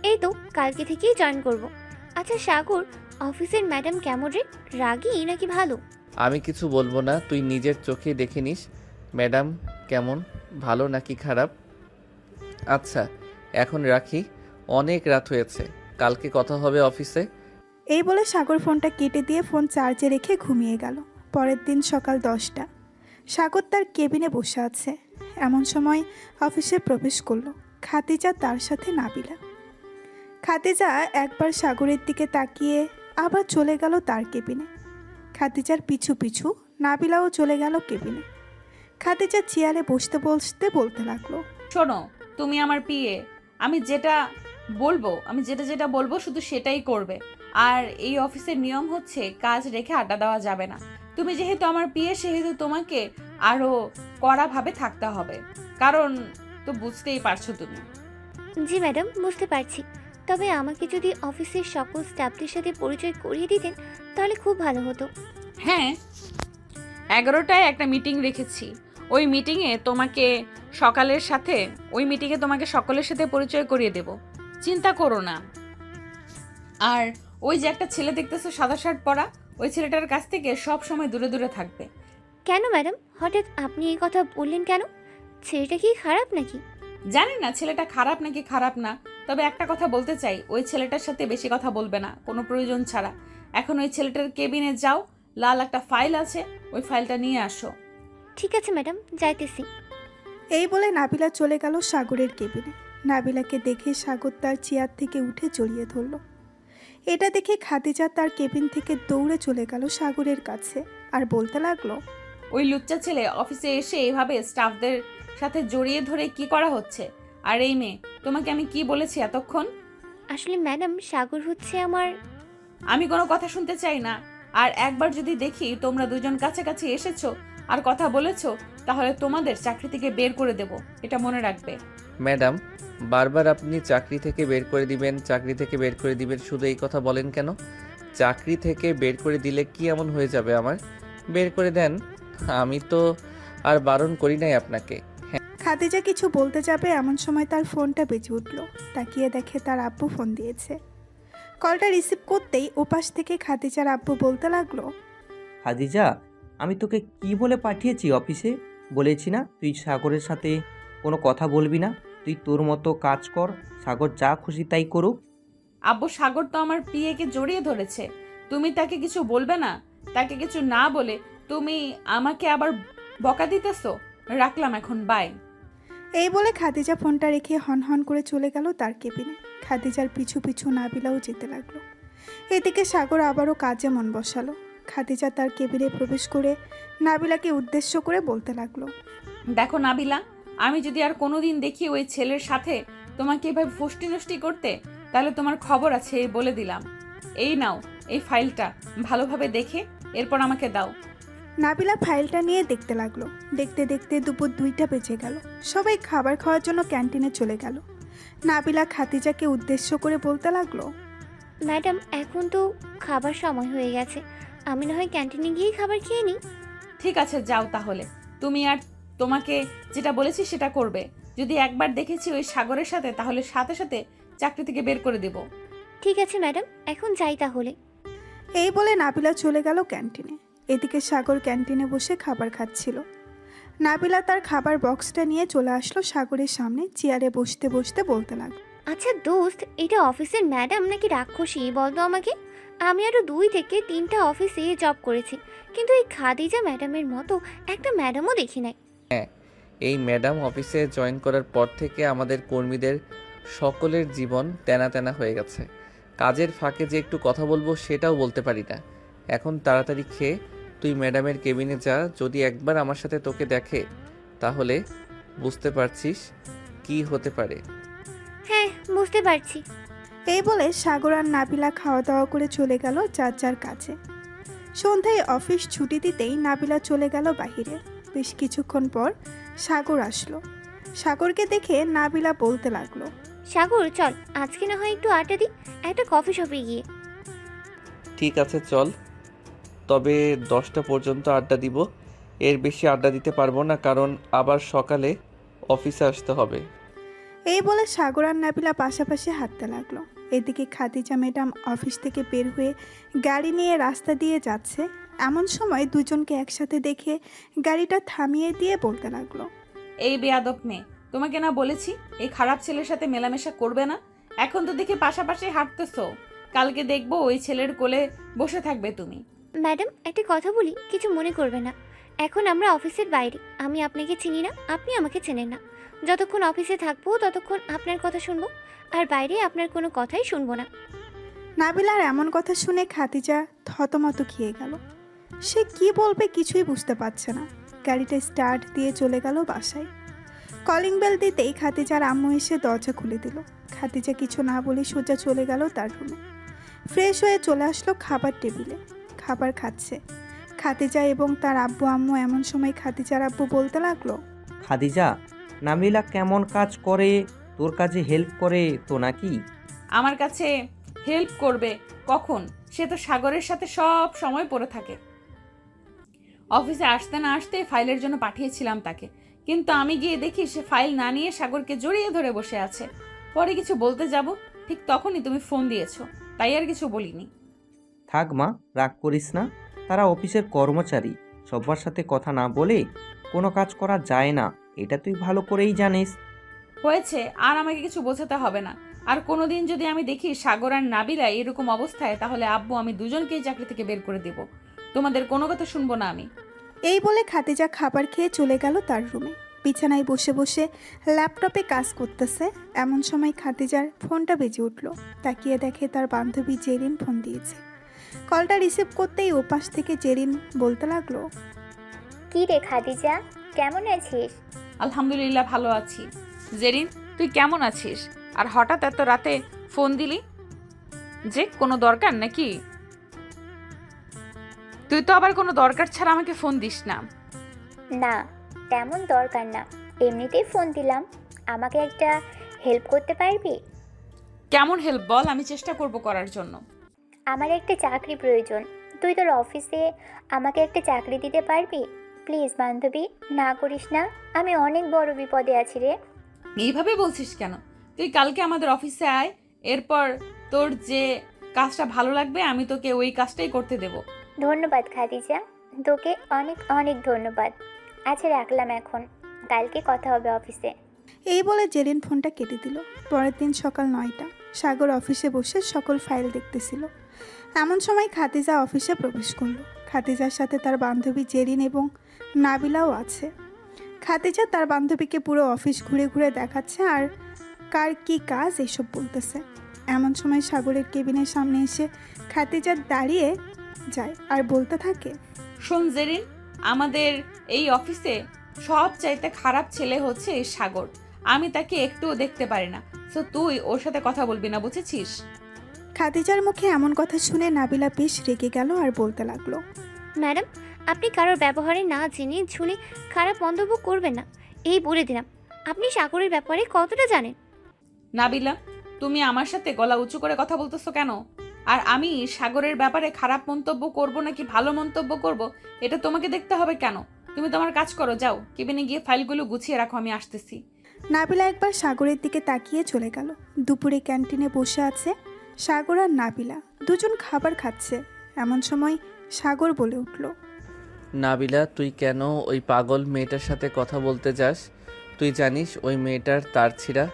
এই তো কালকে থেকেই জয়েন করব। আচ্ছা সাগর, অফিসের ম্যাডাম কেমন রে? রাগী নাকি ভালো? আমি কিছু বলবো না, তুই নিজের চোখে দেখে নিস ম্যাডাম কেমন, ভালো নাকি খারাপ। আচ্ছা এখন রাখি, অনেক রাত হয়েছে, কালকে কথা হবে অফিসে। এই বলে সাগর ফোনটা কেটে দিয়ে ফোন চার্জে রেখে ঘুমিয়ে গেল। পরের দিন সকাল 10টা, সাগর তার কেবিনে বসে আছে। এমন সময় অফিসে প্রবেশ করলো খাদিজা, তার সাথে নাবিলা। খাদিজা একবার সাগরের দিকে তাকিয়ে আবার চলে গেল তার কেবিনে। খাদিজার পিছু পিছু নাবিলাও চলে গেল কেবিনে। খাদিজা চেয়ারে বসতে বসতে বলতে লাগলো, শোনো, তুমি আমার পিএ, আমি যেটা বলবো শুধু সেটাই করবে। আর এই অফিসের নিয়ম হচ্ছে কাজ রেখে আড্ডা দেওয়া যাবে না। তুমি যেহেতু আমার পিএ, সেহেতু তোমাকে আরো কড়াভাবে থাকতে হবে, কারণ তো বুঝতেই পারছো তুমি। জি ম্যাডাম, বুঝতে পারছি। তবে আমাকে যদি অফিসের সকল স্টাফদের সাথে পরিচয় করিয়ে দিতেন তাহলে খুব ভালো হতো। হ্যাঁ, 11টায় একটা মিটিং রেখেছি। ওই মিটিংয়ে তোমাকে সকলের সাথে পরিচয় করিয়ে দেব, চিন্তা করো না। আর ওই যে একটা ছেলে দেখতেছো সাদা শার্ট পরা, ওই ছেলেটার কাছ থেকে সব সময় দূরে দূরে থাকবে। কেন ম্যাডাম, হঠাৎ আপনি এই কথা বললেন কেন? ছেলেটা কি খারাপ নাকি? জানি না ছেলেটা খারাপ নাকি খারাপ না, তবে একটা কথা বলতে চাই, ওই ছেলেটার সাথে বেশি কথা বলবে না কোনো প্রয়োজন ছাড়া। এখন ওই ছেলেটার কেবিনে যাও, লাল একটা ফাইল আছে, ওই ফাইলটা নিয়ে আসো। ঠিক আছে ম্যাডাম, যাইতেছি। এই বলে নাবিলা চলে গেল সাগরের কেবিনে। নাবিলাকে দেখে সাগর তার চেয়ার থেকে উঠে জড়িয়ে ধরল। এটা দেখে খাদিজা তার কেবিন থেকে দৌড়ে চলে গেল সাগরের কাছে আর বলতে লাগলো, ওই লুচ্চা ছেলে অফিসে এসে এইভাবে স্টাফদের সাথে জড়িয়ে ধরে কি করা হচ্ছে? আর এই মেয়ে, তোমাকে আমি কি বলেছি এতক্ষণ? আসলে ম্যাডাম, সাগর হচ্ছে আমার... আমি কোনো কথা শুনতে চাই না। আর একবার যদি দেখি তোমরা দুজন কাছাকাছি এসেছো আর কথা বলেছো, তাহলে তোমাদের চাকরি থেকে বের করে দেব, এটা মনে রাখবে। ম্যাডাম, বারবার আপনি চাকরি থেকে বের করে দিবেন, শুধু এই কথা বলেন কেন? চাকরি থেকে বের করে দিলে কি এমন হয়ে যাবে আমার? বের করে দেন, আমি তো আর বারণ করি নাই আপনাকে। খাদিজা কিছু বলতে যাবে এমন সময় তার ফোনটা বেজে উঠল। তাকিয়ে দেখে তার আব্বু ফোন দিয়েছে। কলটা রিসিভ করতেই ওপাশ থেকে খাদিজার আব্বু বলতে লাগলো, খাদিজা, আমি তোকে কি বলে পাঠিয়েছি অফিসে? বলেছি না তুই সাগরের সাথে কোনো কথা বলবি না, তুই তোর মতো কাজ কর, সাগর যা খুশি তাই করুক। আব্বু, সাগর তো আমার পিএকে জড়িয়ে ধরেছে, তুমি তাকে কিছু বলবে না? তাকে কিছু না বলে তুমি আমাকে আবার বকা দিতেছো? রাখলাম এখন, বাই। এই বলে খাদিজা ফোনটা রেখে হন করে চলে গেল তার কেবিনে। খাদিজার পিছু পিছু নাবিলাও যেতে লাগলো। এদিকে সাগর আবারও কাজে মন বসালো। খাদিজা তার কেবিনে প্রবেশ করে নাবিলাকে উদ্দেশ্য করে বলতে লাগলো, দেখো নাবিলা, আমি যদি আর কোনোদিন দেখি ওই ছেলের সাথে তোমাকে এভাবে ফষ্টি নষ্টি করতে, তাহলে তোমার খবর আছে, এই বলে দিলাম। এই নাও এই ফাইলটা, ভালোভাবে দেখে এরপর আমাকে দাও। নাবিলা ফাইলটা নিয়ে দেখতে লাগলো। দেখতে দেখতে দুপুর 2টা বেজে গেল। সবাই খাবার খাওয়ার জন্য ক্যান্টিনে চলে গেল। নাবিলা খাদিজাকে উদ্দেশ্য করে বলতে লাগলো, ম্যাডাম, এখন তো খাবার সময় হয়ে গেছে, আমি না হয় ক্যান্টিনে গিয়েই খাবার খেয়ে নিই। ঠিক আছে, যাও তাহলে। তুমি আর তোমাকে যেটা বলেছি সেটা করবে। যদি একবার দেখেছি ওই সাগরের সাথে, তাহলে সাথে সাথে চাকরি থেকে বের করে দেব। ঠিক আছে ম্যাডাম, এখন যাই তাহলে। এই বলে নাবিলা চলে গেল ক্যান্টিনে। এদিকে সাগর ক্যান্টিনে বসে খাবার খাচ্ছিল। নাবিলা তার খাবার বক্সটা নিয়ে চলে আসলো সাগরের সামনে। চেয়ারে বসতে বসতে বলতে লাগলো, আচ্ছা দোস্ত, এটা অফিসের ম্যাডাম নাকি রাক্ষসী বলতো আমাকে? আমি আরও 2 থেকে 3টা অফিসে জব করেছি, কিন্তু এই খাদিজা ম্যাডামের মতো একটা ম্যাডামও দেখি নাই। হ্যাঁ, এই ম্যাডাম অফিসে জয়েন করার পর থেকে আমাদের কর্মীদের সকলের জীবন তেনা তেনা হয়ে গেছে। কাজের ফাঁকে যে একটু কথা বলবো সেটাও বলতে পারি না। এখন তাড়াতাড়ি খেয়ে তুই ম্যাডামের কেবিনে যা, যদি একবার আমার সাথে তোকে দেখে তাহলে বুঝতে পারছিস কি হতে পারে। হ্যাঁ, বুঝতে পারছি। এই বলে সাগর আর নাবিলা খাওয়া দাওয়া করে চলে গেল যার যার কাছে। সন্ধ্যায় অফিস ছুটি দিতেই নাবিলা চলে গেল বাহিরে। বেশ কিছুক্ষণ পর সাগর আসলো। সাগরকে দেখে নাবিলা বলতে লাগলো, সাগর চল, আজকে না হয় একটু আড্ডা দিই একটা কফি শপে গিয়ে। ঠিক আছে চল, তবে 10টা পর্যন্ত আড্ডা দিব। এর বেশি আড্ডা দিতে পারবো না, কারণ আবার সকালে অফিসে আসতে হবে। এই বলে সাগর আর নাবিলা পাশাপাশি হাঁটতে লাগলো। এদিকে খাদিজা ম্যাডাম অফিস থেকে বের হয়ে গাড়ি নিয়ে রাস্তা দিয়ে যাচ্ছে। এমন সময় দুজনকে একসাথে দেখে গাড়িটা থামিয়ে দিয়ে বলতে লাগলো, এই বেয়াদব মেয়ে, তোমাকে না বলেছি এই খারাপ ছেলের সাথে মেলামেশা করবে না? এখন তো দেখি পাশাপাশি হাঁটতেছো, কালকে দেখবো ওই ছেলের কোলে বসে থাকবে তুমি। ম্যাডাম একটা কথা বলি, কিছু মনে করবে না। এখন আমরা অফিসের বাইরে, আমি আপনাকে চিনি না, আপনি আমাকে চেনেন না। যতক্ষণ অফিসে থাকবো ততক্ষণ আপনার কথা শুনবো, আর বাইরে আপনার কোনো কথাই শুনবো না। নাবিলার এমন কথা শুনে খাদিজা থতমত খেয়ে গেল। সে কি বলবে কিছুই বুঝতে পারছে না। গাড়িটা স্টার্ট দিয়ে চলে গেল বাসায়। কলিং বেল দিতেই খাদিজার আম্মু এসে দরজা খুলে দিল। খাদিজা কিছু না বলে সোজা চলে গেল তার রুমে। ফ্রেশ হয়ে চলে আসলো খাবার টেবিলে, খাবার খাচ্ছে খাদিজা এবং তার আব্বু আম্মু। এমন সময় খাদিজার আব্বু বলতে লাগলো, খাদিজা, নাবিলা কেমন কাজ করে? তোর কাজে হেল্প করে তো নাকি? আমার কাছে হেল্প করবে কখন? সে তো সাগরের সাথে সব সময় পড়ে থাকে। অফিসে আসতে না আসতে ফাইলের জন্য পাঠিয়েছিলাম তাকে, কিন্তু আমি গিয়ে দেখি সে ফাইল না নিয়ে সাগরকে জড়িয়ে ধরে বসে আছে। পরে কিছু বলতে যাব, ঠিক তখনই তুমি ফোন দিয়েছো, তাই আর কিছু বলিনি। থাক মা, রাগ করিস না। তারা অফিসের কর্মচারী, সবার সাথে কথা না বলে কোনো কাজ করা যায় না, এটা তুই ভালো করেই জানিস। হয়েছে, আর আমাকে কিছু বোঝাতে হবে না। আর কোনোদিন যদি আমি দেখি সাগর আর নাবিলা এরকম অবস্থায়, তাহলে আব্বু আমি দুজনকেই চাকরি থেকে বের করে দেব। তোমাদের কোনো কথা শুনবো না আমি। এই বলে খাদিজা খাবার খেয়ে চলে গেল তার রুমে। বিছানায় বসে বসে ল্যাপটপে কাজ করতেছে। এমন সময় খাদিজার ফোনটা বেজে উঠল। তাকিয়ে দেখে তার বান্ধবী জেরিন ফোন দিয়েছে। কলটা রিসিভ করতেই ওপাশ থেকে জেরিন বলতে লাগলো, কি রে খাদিজা, কেমন আছিস? আলহামদুলিল্লাহ ভালো আছি। জেরিন, তুই কেমন আছিস? আর হঠাৎ এত রাতে ফোন দিলি যে, কোনো দরকার নাকি? তুই তো আবার কোনো দরকার ছাড়া আমাকে ফোন দিস না। না, তেমন দরকার না, এমনিতেই ফোন দিলাম। আমাকে একটা হেল্প করতে পারবি? কেমন হেল্প বল, আমি চেষ্টা করব করার জন্য। আমার একটা চাকরি প্রয়োজন, তুই তোর অফিসে আমাকে একটা চাকরি দিতে পারবি? প্লিজ বান্ধবী, না করিস না, আমি অনেক বড় বিপদে আছি রে। এইভাবে বলছিস কেন? তুই কালকে আমাদের অফিসে আয়, এরপর তোর যে কাজটা ভালো লাগবে আমি তোকে ওই কাজটাই করতে দেব। ধন্যবাদ খাদিজা, তোকে অনেক অনেক ধন্যবাদ। আচ্ছা রাখলাম এখন, কালকে কথা হবে অফিসে। এই বলে জেরিন ফোনটা কেটে দিল। পরের দিন সকাল 9টা। সাগর অফিসে বসে সকল ফাইল দেখতেছিল। এমন সময় খাদিজা অফিসে প্রবেশ করলো। খাদিজার সাথে তার বান্ধবী জেরিন এবং নাবিলাও আছে। খাদিজা তার বান্ধবীকে পুরো অফিস ঘুরে ঘুরে দেখাচ্ছে আর কার কি কাজ এসব বলতেছে। এমন সময় সাগরের কেবিনের সামনে এসে খাদিজা দাঁড়িয়ে যায় আর বলতে থাকে, শোন জেরিন, আমাদের এই অফিসে সব চাইতে খারাপ ছেলে হচ্ছে এই সাগর। আমি তাকে একটুও দেখতে পারি না, তো তুই ওর সাথে কথা বলবি না, বুঝেছিস? খাদিজার মুখে এমন কথা শুনে নাবিলা বেশ রেগে গেল আর বলতে লাগলো, ম্যাডাম, আপনি কারোর ব্যবহারে না জেনে শুনে খারাপ মন্তব্য করবেন না, এই বলে দিলাম। আপনি সাগরের ব্যাপারে কতটা জানেন? নাবিলা, তুমি আমার সাথে গলা উঁচু করে কথা বলতেছো কেন? আর আমি সাগরের ব্যাপারে খারাপ মন্তব্য করব নাকি ভালো মন্তব্য করব, এটা তোমাকে দেখতে হবে কেন? তুমি তোমার কাজ করো, যাও কেবিনে গিয়ে ফাইলগুলো গুছিয়ে রাখো, আমি আসতেছি। নাবিলা একবার সাগরের দিকে তাকিয়ে চলে গেল। দুপুরে ক্যান্টিনে বসে আছে সাগর আর নাবিলা, দুজন খাবার খাচ্ছে। এমন সময় সাগর বলে উঠল, নাবিলা, তুই কেন ওই পাগল মেয়েটার সাথে কথা বলতে যাস? তুই জানিস ওই মেয়েটার তার ছিঁড়া,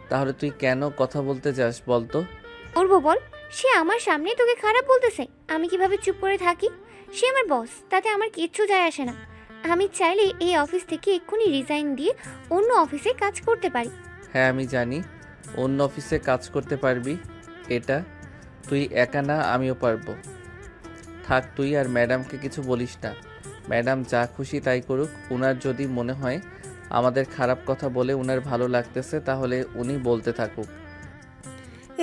তাহলে তুই কেন কথা বলতে যাস বলতো? করবো বল, সে আমার সামনে তোকে খারাপ বলতেছে, আমি কিভাবে চুপ করে থাকি? সে আমার বস, তাতে আমার কিচ্ছু যায় আসে না। আমি চাইলে এই অফিস থেকে এক্ষুনি রিজাইন দিয়ে অন্য অফিসে কাজ করতে পারি। হ্যাঁ আমি জানি অন্য অফিসে কাজ করতে পারবি, এটা তুই একা না, আমিও পারবো। থাক, তুই আর ম্যাডামকে কিছু বলিস না। ম্যাডাম যা খুশি তাই করুক। উনার যদি মনে হয় আমাদের খারাপ কথা বলে উনার ভালো লাগতেছে, তাহলে উনি বলতে থাকুক।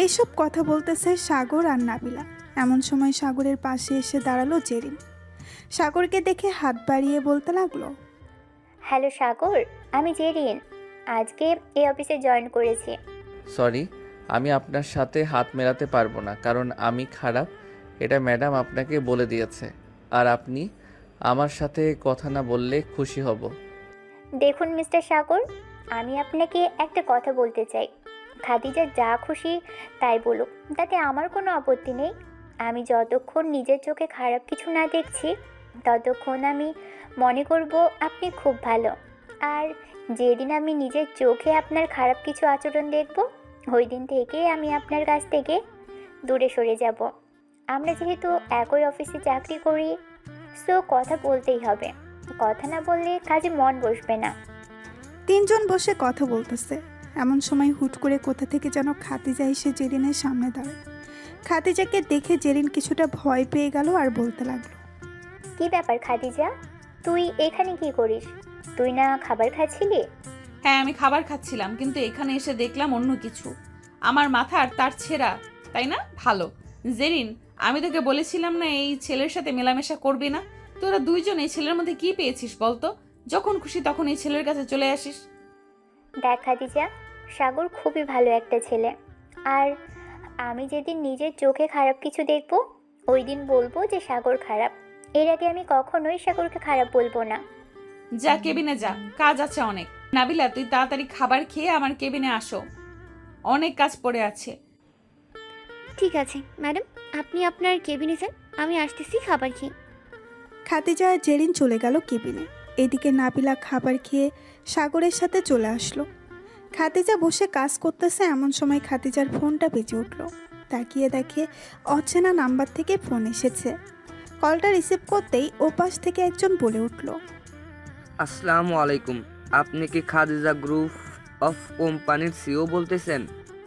এইসব কথা বলতেছে সাগর আর নাবিলা। এমন সময় সাগরের পাশে এসে দাঁড়ালো জেরিন। সাগরকে দেখে হাত বাড়িয়ে বলতে লাগলো, হ্যালো সাগর, আমি জেরিন, আজকে এই অফিসে জয়েন করেছি। সরি, আমি আপনার সাথে হাত মেলাতে পারবো না, কারণ আমি খারাপ, এটা ম্যাডাম আপনাকে বলে দিয়েছে। আর আপনি আমার সাথে কথা না বললে খুশি হব। দেখুন মিস্টার সাগর, আমি আপনাকে একটা কথা বলতে চাই। খাদিজা যা খুশি তাই বলুক, তাতে আমার কোনো আপত্তি নেই। আমি যতক্ষণ নিজের চোখে খারাপ কিছু না দেখছি ততক্ষণ আমি মনে করব আপনি খুব ভালো। আর যেদিন আমি নিজের চোখে আপনার খারাপ কিছু আচরণ দেখব ওই দিন থেকে আমি আপনার কাছ থেকে দূরে সরে যাব। আমরা যেহেতু একই অফিসে চাকরি করি, সো কথা বলতেই হবে। কথা না বললে কাজে মন বসবে না। তিনজন বসে কথা বলতেছে, এমন সময় হুট করে কোথা থেকে যেন খাদিজা এসে জেরিনের সামনে দাঁড়ায়। খাদিজাকে দেখে জেরিন কিছুটা ভয় পেয়ে গেল আর বলতে লাগলো, কি ব্যাপার খাদিজা, তুই এখানে কি করিস? তুই না খাবার খাচ্ছিলি? হ্যাঁ, আমি খাবার খাচ্ছিলাম, কিন্তু এখানে এসে দেখলাম অন্য কিছু। আমার মাথার তার ছেঁড়া, তাই না? ভালো। জেরিন, আমি তোকে বলেছিলাম না এই ছেলের সাথে মেলামেশা করবি না? তোরা দুইজন এই ছেলের মধ্যে কি পেয়েছিস বলতো? যখন খুশি তখন এই ছেলের কাছে চলে আসিস। দেখ খাদিজা, সাগর খুবই ভালো একটা ছেলে। আর আমি যেদিন নিজের চোখে খারাপ কিছু দেখব ওই দিন বলবো যে সাগর খারাপ। এর আগে আমি কখনোই সাগরকে খারাপ বলবো না। যা, কেবিনে যা, কাজ আছে অনেক। নাবিলা, তুই তাড়াতাড়ি খাবার খেয়ে আমার কেবিনে আসো, অনেক কাজ পড়ে আছে। ঠিক আছে ম্যাডাম, আপনি আপনার কেবিনে যান, আমি আসতেছি খাবার খেয়ে। খাদিজা আর জেরিন চলে গেল কেবিনে। এদিকে নাবিলা খাবার খেয়ে সাগরের সাথে চলে আসলো। খাদিজা বসে কাজ করতেছে, এমন সময় খাদিজার ফোনটা বেজে উঠল। তাকিয়ে দেখে অচেনা নাম্বার থেকে ফোন এসেছে। কলটা রিসিভ করতেই ওপাশ থেকে একজন বলে উঠল, আসসালামু আলাইকুম, আপনি কি খাদিজা গ্রুপ অফ কোম্পানির সিও বলতেছেন?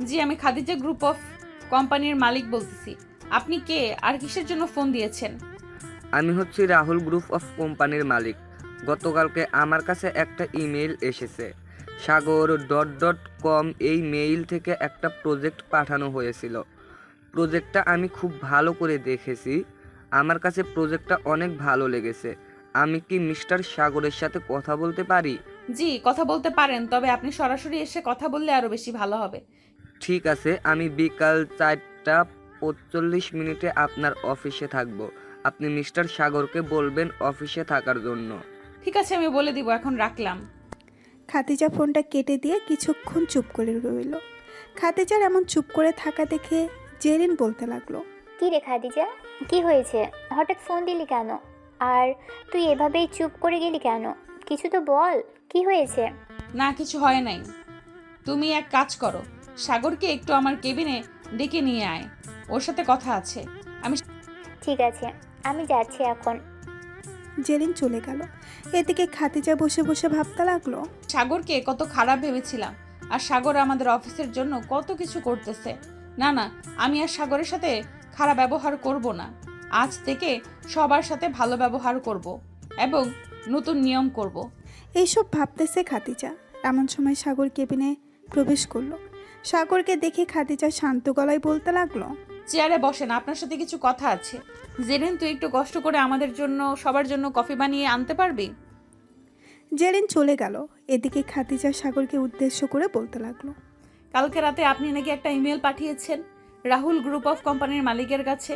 জি, আমি খাদিজা গ্রুপ অফ কোম্পানির মালিক বলতেছি। আপনি কে আর কিসের জন্য ফোন দিয়েছেন? আমি হচ্ছি রাহুল গ্রুপ অফ কোম্পানির মালিক। গতকালকে আমার কাছে একটা ইমেল এসেছে। সাগর.com এই মেইল থেকে একটা প্রজেক্ট পাঠানো হয়েছিল। প্রজেক্টটা আমি খুব ভালো করে দেখেছি, আমার কাছে প্রজেক্টটা অনেক ভালো লেগেছে। আমি কি মিস্টার সাগরের সাথে কথা বলতে পারি? জি, কথা বলতে পারেন, তবে আপনি সরাসরি এসে কথা বললে আরো বেশি ভালো হবে। ঠিক আছে, আমি বিকাল 4:45 আপনার অফিসে থাকব। আপনি মিস্টার সাগরকে বলবেন অফিসে থাকার জন্য। ঠিক আছে, আমি বলে দিব। এখন রাখলাম। খাদিজা ফোনটা কেটে দিয়ে কিছুক্ষণ চুপ করে রইল। খাদিজার এমন চুপ করে থাকা দেখে জেরিন বলতে লাগলো, কি রে খাদিজা, কি হয়েছে? হঠাৎ ফোন দিলি কেন? আর তুই এভাবেই চুপ করে গেলি কেন? কিছু তো বল, কি হয়েছে? না, কিছু হয় নাই। তুমি এক কাজ করো, সাগরকে একটু আমার কেবিনে ডেকে নিয়ে আয়, ওর সাথে কথা আছে। ঠিক আছে, আমি যাচ্ছি এখন। জেরিন চলে গেল। এদিকে খাদিজা বসে বসে ভাবতে লাগলো, সাগরকে কত খারাপ ভেবেছিলাম, আর সাগর আমাদের অফিসের জন্য কত কিছু করতেছে। না না, আমি আর সাগরের সাথে খারাপ ব্যবহার করব না। আজ থেকে সবার সাথে ভালো ব্যবহার করব এবং নতুন নিয়ম করব। এইসব ভাবতেছে খাদিজা। এমন সময় সাগর কেবিনে প্রবেশ করলো। সাগরকে দেখে খাদিজা শান্ত গলায় বলতে লাগলো, চেয়ারে বসেন, আপনার সাথে কিছু কথা আছে। জেরিন, তুই একটু কষ্ট করে আমাদের জন্য সবার জন্য কফি বানিয়ে আনতে পারবি? জেরিন চলে গেল। এদিকে খাদিজা সাগরকে উদ্দেশ্য করে বলতে লাগলো, কালকে রাতে আপনি নাকি একটা ইমেল পাঠিয়েছেন রাহুল গ্রুপ অফ কোম্পানির মালিকের কাছে।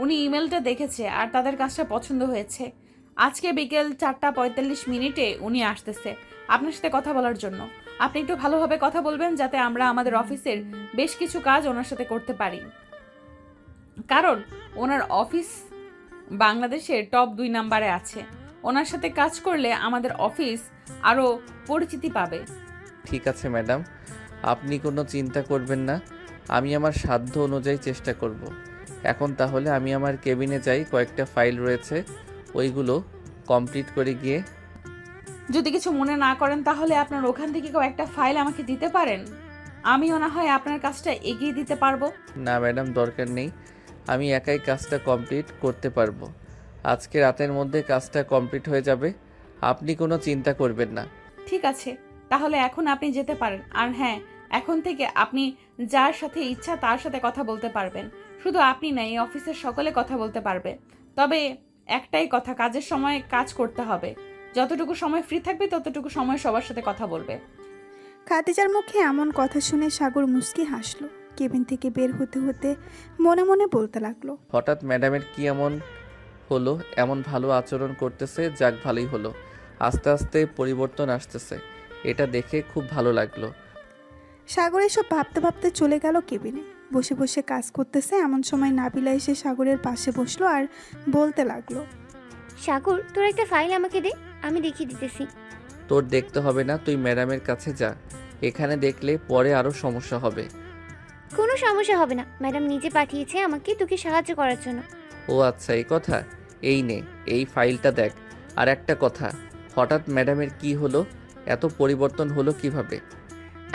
উনি ইমেলটা দেখেছে আর তাদের কাজটা পছন্দ হয়েছে। আজকে বিকেল 4:45 উনি আসতেছে আপনার সাথে কথা বলার জন্য। আপনি একটু ভালোভাবে কথা বলবেন যাতে আমরা আমাদের অফিসের বেশ কিছু কাজ ওনার সাথে করতে পারি, কারণ ওনার অফিস বাংলাদেশের টপ 2 নাম্বারে আছে। ওনার সাথে কাজ করলে আমাদের অফিস আরও পরিচিতি পাবে। ঠিক আছে ম্যাডাম, আপনি কোনো চিন্তা করবেন না, আমি আমার সাধ্য অনুযায়ী চেষ্টা করব। এখন তাহলে আমি আমার কেবিনে যাই, কয়েকটা ফাইল রয়েছে ওইগুলো কমপ্লিট করে গিয়ে। যদি কিছু মনে না করেন তাহলে আপনার ওখান থেকে কয়েকটা ফাইল আমাকে দিতে পারেন, আমিও না হয় আপনার কাজটা এগিয়ে দিতে পারবো। না ম্যাডাম, দরকার নেই, আমি একাই কাজটা কমপ্লিট করতে পারবো। আজকে রাতের মধ্যে কাজটা কমপ্লিট হয়ে যাবে, আপনি কোনো চিন্তা করবেন না। ঠিক আছে, তাহলে এখন আপনি যেতে পারেন। আর হ্যাঁ, এখন থেকে আপনি যার সাথে ইচ্ছা তার সাথে কথা বলতে পারবেন। শুধু আপনি না, এই অফিসের সকলে কথা বলতে পারবে। তবে একটাই কথা, কাজের সময় কাজ করতে হবে। যতটুকু সময় ফ্রি থাকবে ততটুকু সময় সবার সাথে কথা বলবে। খাদিজার মুখে এমন কথা শুনে সাগর মুচকি হাসলো। কেবিন থেকে বের হতে হতে মনে মনে বলতে লাগলো, হঠাৎ ম্যাডামের কি এমন হলো, এমন ভালো আচরণ করতেছে, যাক ভালোই হলো। আস্তে আস্তে পরিবর্তন আসতেছে, এটা দেখে খুব ভালো লাগলো। সাগর এসব ভাবতে ভাবতে চলে গেল কেবিনে। বসে বসে কাজ করতেছে এমন সময় নাবিলা এসে সাগরের পাশে বসলো আর বলতে লাগলো, সাগর, তোর একটা ফাইল আমাকে দে, আমি দেখিয়ে দিতেছি। তোর দেখতে হবে না, তুই ম্যাডামের কাছে যা। এখানে দেখলে পরে আরও সমস্যা হবে। কোনো সমস্যা হবে না, ম্যাডাম নিজে পাঠিয়েছে আমাকে তোকে সাহায্য করার জন্য। ও আচ্ছা, এই কথা। এই নে, এই ফাইলটা দেখ। আর একটা কথা, হঠাৎ ম্যাডামের কি হলো, এত পরিবর্তন হলো কিভাবে?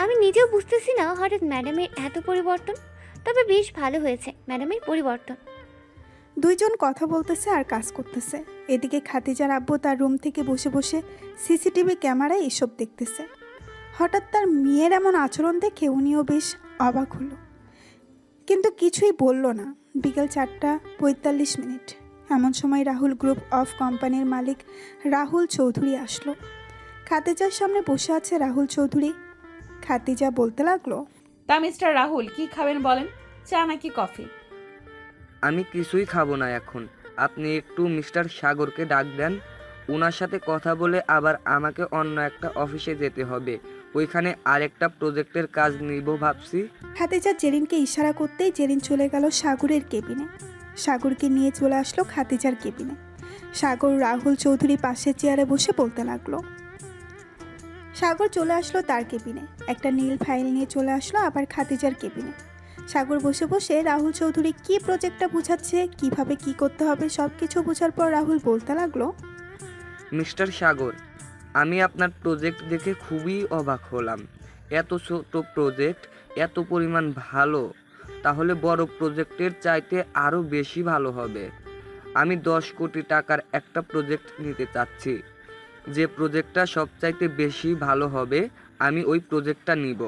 আমি নিজেও বুঝতেছি না হঠাৎ ম্যাডামের এত পরিবর্তন, তবে বেশ ভালো হয়েছে ম্যাডামের পরিবর্তন। দুইজন কথা বলতেছে আর কাজ করতেছে। এদিকে খাদিজার আব্বু তার রুম থেকে বসে বসে সিসিটিভি ক্যামেরায় এসব দেখতেছে। হঠাৎ তার মেয়ের এমন আচরণ দেখে উনিও বেশ অবাক হলো, কিন্তু কিছুই বলল না। বিকেল 4:45। এমন সময় রাহুল গ্রুপ অফ কোম্পানির মালিক রাহুল চৌধুরী আসলো। খাদিজার সামনে বসে আছে রাহুল চৌধুরী। খাদিজা বলতে লাগলো, তা মিস্টার রাহুল, কি খাবেন বলেন, চা নাকি কফি? আমি কিছুই খাবো না এখন। আপনি একটু মিস্টার সাগরকে ডাক দেন, ওনার সাথে কথা বলে আবার আমাকে অন্য একটা অফিসে যেতে হবে, ওইখানে আরেকটা প্রজেক্টের কাজ নিব ভাবছি। খাদিজা জেরিনকে ইশারা করতেই জেরিন চলে গেল সাগরের কেবিনে। সাগরকে নিয়ে চলে আসলো খাদিজার কেবিনে। সাগর রাহুল চৌধুরী পাশের চেয়ারে বসে বলতে লাগলো। সাগর চলে আসলো তার কেবিনে, একটা নীল ফাইল নিয়ে চলে আসলো আবার খাদিজার কেবিনে। সাগর বসে বসে রাহুল চৌধুরী কি প্রজেক্টটা বুঝাচ্ছে, কিভাবে কি করতে হবে সব কিছু বোঝার পর রাহুল বলতে লাগলো, মিস্টার সাগর, আমি আপনার প্রজেক্ট দেখে খুবই অবাক হলাম। এত ছোট প্রজেক্ট, এত পরিমাণ ভালো, তাহলে বড় প্রজেক্টের চাইতে আরও বেশি ভালো হবে। আমি 10 কোটি টাকার একটা প্রজেক্ট নিতে চাচ্ছি। যে প্রজেক্টটা সবচাইতে বেশি ভালো হবে আমি ওই প্রজেক্টটা নিব,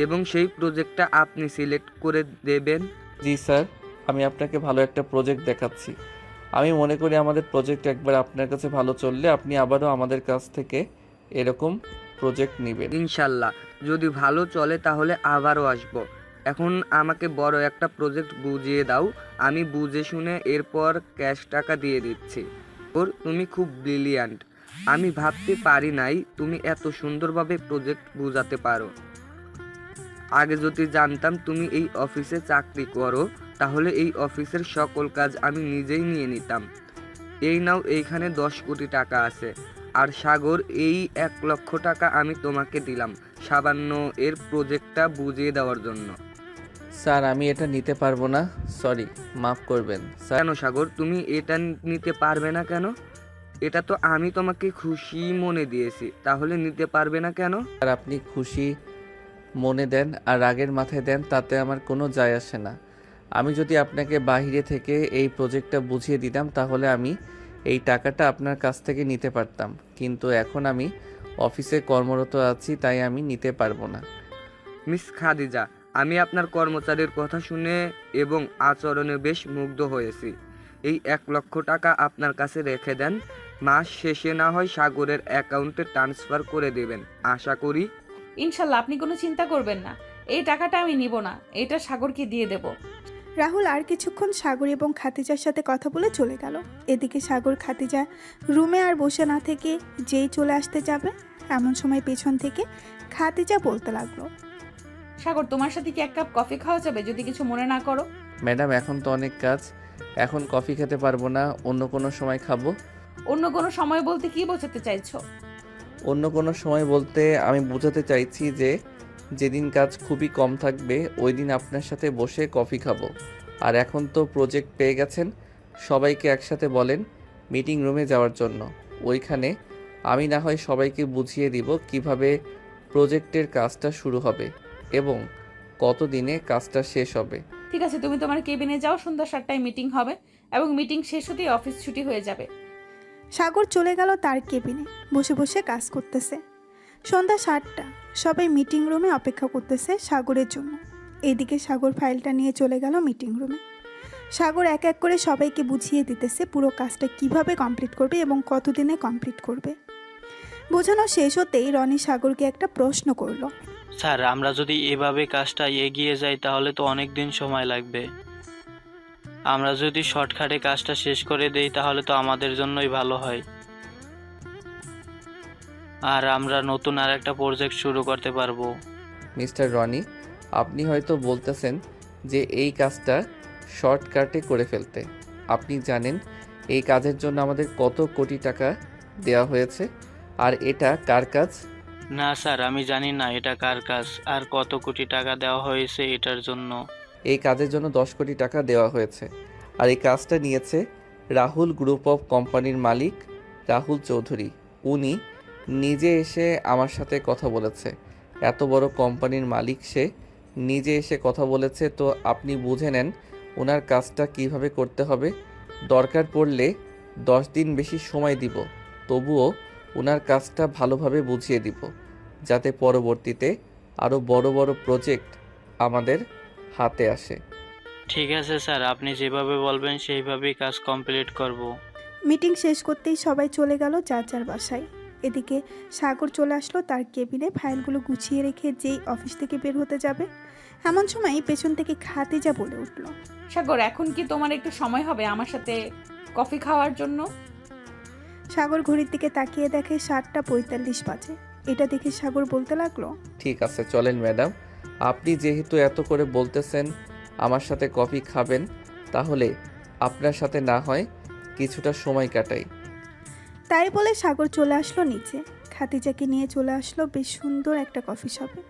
এবং সেই প্রজেক্টটা আপনি সিলেক্ট করে দেবেন। জি স্যার, আমি আপনাকে ভালো একটা প্রজেক্ট দেখাচ্ছি। আমি মনে করি আমাদের প্রজেক্ট একবার আপনার কাছে ভালো চললে আপনি আবারও আমাদের কাছ থেকে এরকম প্রজেক্ট নেবেন। ইনশাল্লাহ, যদি ভালো চলে তাহলে আবারও আসব। এখন আমাকে বড় একটা প্রজেক্ট বুঝিয়ে দাও, আমি বুঝে শুনে এরপর ক্যাশ টাকা দিয়ে দিচ্ছি। ওর তুমি খুব ব্রিলিয়ান্ট, আমি ভাবতে পারি নাই তুমি এত সুন্দরভাবে প্রজেক্ট বুঝাতে পারো। আগে যদি জানতাম তুমি এই অফিসে চাকরি করো, তাহলে এই অফিসের সকল কাজ আমি নিজেই নিয়ে নিতাম। এই নাও, এইখানে 10 কোটি টাকা আছে। আর সাগর, এই 1 লক্ষ টাকা আমি তোমাকে দিলাম সামান্য এর প্রজেক্টটা বুঝিয়ে দেওয়ার জন্য। স্যার, আমি এটা নিতে পারবো না, সরি, মাফ করবেন স্যার। কেন সাগর, তুমি এটা নিতে পারবে না কেন? এটা তো আমি তোমাকে খুশি মনে দিয়েছি, তাহলে নিতে পারবে না কেন? আর আপনি খুশি মনে দেন আর রাগের মাথায় দেন, তাতে আমার কোনো যায় আসে না। আমি যদি আপনাকে বাইরে থেকে এই প্রজেক্টটা বুঝিয়ে দিতাম তাহলে আমি এই টাকাটা আপনার কাছ থেকে নিতে পারতাম, কিন্তু এখন আমি অফিসে কর্মরত আছি, তাই আমি নিতে পারবো না। মিস খাদিজা, আমি আপনার কর্মচারীর কথা শুনে এবং আচরণে বেশ মুগ্ধ হয়েছি। এই 1 লক্ষ টাকা আপনার কাছে রেখে দেন, মাস শেষে না হয় সাগরের অ্যাকাউন্টে ট্রান্সফার করে দেবেন আশা করি। ইনশাল্লাহ, আপনি কোনো চিন্তা করবেন না, এই টাকাটা আমি নিব না, এটা সাগরকে দিয়ে দেব। রাহুল আর কিছুক্ষণ সাগর এবং খাদিজার সাথে কথা বলে চলে গেল। এদিকে সাগর খাদিজা রুমে আর বসে না থেকে যেই চলে আসতে যাবে, এমন সময় পেছন থেকে খাদিজা বলতে লাগলো, সাগর, তোমার সাথে কি 1 কাপ কফি খাওয়া যাবে, যদি কিছু মনে না করো? ম্যাডাম, এখন তো অনেক কাজ, এখন কফি খেতে পারবো না, অন্য কোনো সময় খাবো। অন্য কোনো সময় বলতে কি বোঝাতে চাইছো? অন্য কোনো সময় বলতে আমি বোঝাতে চাইছি যে যেদিন কাজ খুবই কম থাকবে ওই দিন আপনার সাথে বসে কফি খাবো। আর এখন তো প্রজেক্ট পেয়ে গেছেন, সবাইকে একসাথে বলেন মিটিং রুমে যাওয়ার জন্য। ওইখানে আমি না হয় সবাইকে বুঝিয়ে দিব কিভাবে প্রজেক্টের কাজটা শুরু হবে এবং কত দিনে কাজটা শেষ হবে। ঠিক আছে, তুমি তোমার কেবিনে যাও, সন্ধ্যা 7টায় মিটিং হবে এবং মিটিং শেষ হতেই অফিস ছুটি হয়ে যাবে। সাগর চলে গেল তার কেবিনে, বসে বসে কাজ করতেছে। সন্ধ্যা 7টা, সবাই মিটিং রুমে অপেক্ষা করতেছে সাগরের জন্য। এদিকে সাগর ফাইলটা নিয়ে চলে গেল মিটিং রুমে। সাগর এক এক করে সবাইকে বুঝিয়ে দিতেছে পুরো কাজটা কিভাবে কমপ্লিট করবে এবং কতদিনে কমপ্লিট করবে। বোঝানো শেষ হতেই রনি সাগরকে একটা প্রশ্ন করলো। স্যার, আমরা যদি এভাবে কাজটা এগিয়ে যাই তাহলে তো অনেক দিন সময় লাগবে। আমরা যদি শর্টকাটে কাজটা শেষ করে দেই তাহলে তো আমাদের জন্যই ভালো হয়, আর আমরা নতুন আর একটা প্রজেক্ট শুরু করতে পারবো। মিস্টার রনি, আপনি হয়তো বলতেছেন যে এই কাজটা শর্টকাটে করে ফেলতে। আপনি জানেন এই কাজের জন্য আমাদের কত কোটি টাকা দেওয়া হয়েছে, আর এটা কার কাজ? না স্যার, আমি জানি না এটা কার কাজ আর কত কোটি টাকা দেওয়া হয়েছে এটার জন্য। এই কাজের জন্য 10 কোটি টাকা দেওয়া হয়েছে, আর এই কাজটা নিয়েছে রাহুল গ্রুপ অফ কোম্পানির মালিক রাহুল চৌধুরী। উনি নিজে এসে আমার সাথে কথা বলেছে। এত বড় কোম্পানির মালিক, সে নিজে এসে কথা বলেছে, তো আপনি বুঝে নেন ওনার কাজটা কিভাবে করতে হবে। দরকার পড়লে 10 দিন বেশি সময় দিব, তবুও ওনার কাজটা ভালোভাবে বুঝিয়ে দিব, যাতে পরবর্তীতে আরও বড় বড় প্রজেক্ট আমাদের হাতে আসে। ঠিক আছে স্যার, আপনি যেভাবে বলবেন সেইভাবেই কাজ কমপ্লিট করব। মিটিং শেষ করতেই সবাই চলে গেল যার যার বাসায়। এদিকে সাগর চলে আসলো তার কেবিনে ফাইলগুলো গুছিয়ে রেখে যেই অফিস থেকে বের হতে যাবে, এমন সময় পেছন থেকে খাদিজা বলে উঠল, সাগর, এখন কি তোমার একটু সময় হবে আমার সাথে কফি খাওয়ার জন্য? সাগর ঘড়ির দিকে তাকিয়ে দেখে 7:45 বাজে। এটা দেখে সাগর বলতে লাগলো, ঠিক আছে, চলেন ম্যাডাম। আপনি যেহেতু এত করে বলতেছেন আমার সাথে কফি খাবেন, তাহলে আপনার সাথে না হয় কিছুটা সময় কাটাই। তাই বলে সাগর চলে আসলো নিচে। খাদিজাকে নিয়ে চলে আসলো বেশ সুন্দর একটা কফি শপে।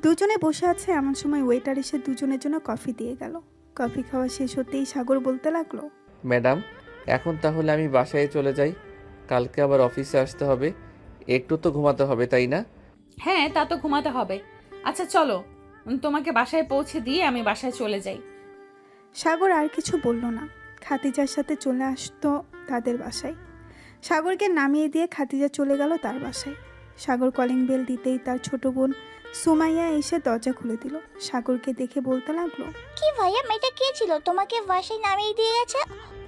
দুজনে বসে আছে, এমন সময় ওয়েটার এসে দুজনের জন্য কফি দিয়ে গেল। কফি খাওয়া শেষ হতেই সাগর বলতে লাগলো, ম্যাডাম, এখন তাহলে আমি বাসায় চলে যাই। কালকে আবার অফিসে আসতে হবে, একটু তো ঘুমাতে হবে, তাই না? হ্যাঁ, তা তো ঘুমাতে হবে। আচ্ছা চলো, তোমাকে বাসায় পৌঁছে দিয়ে আমি বাসায় চলে যাই। সাগর আর কিছু বলল না। খাদিজার সাথে চলে আসতো তাদের বাসায়। সাগরকে নামিয়ে দিয়ে খাদিজা চলে গেল তার বাসায়। সাগর কলিং বেল দিতেই তার ছোট বোন সুমাইয়া এসে দরজা খুলে দিল। সাগরকে দেখে বলতে লাগলো, কি ভাইয়া, মেয়েটা কে ছিল তোমাকে বাসায় নামিয়ে দিয়ে গেছে?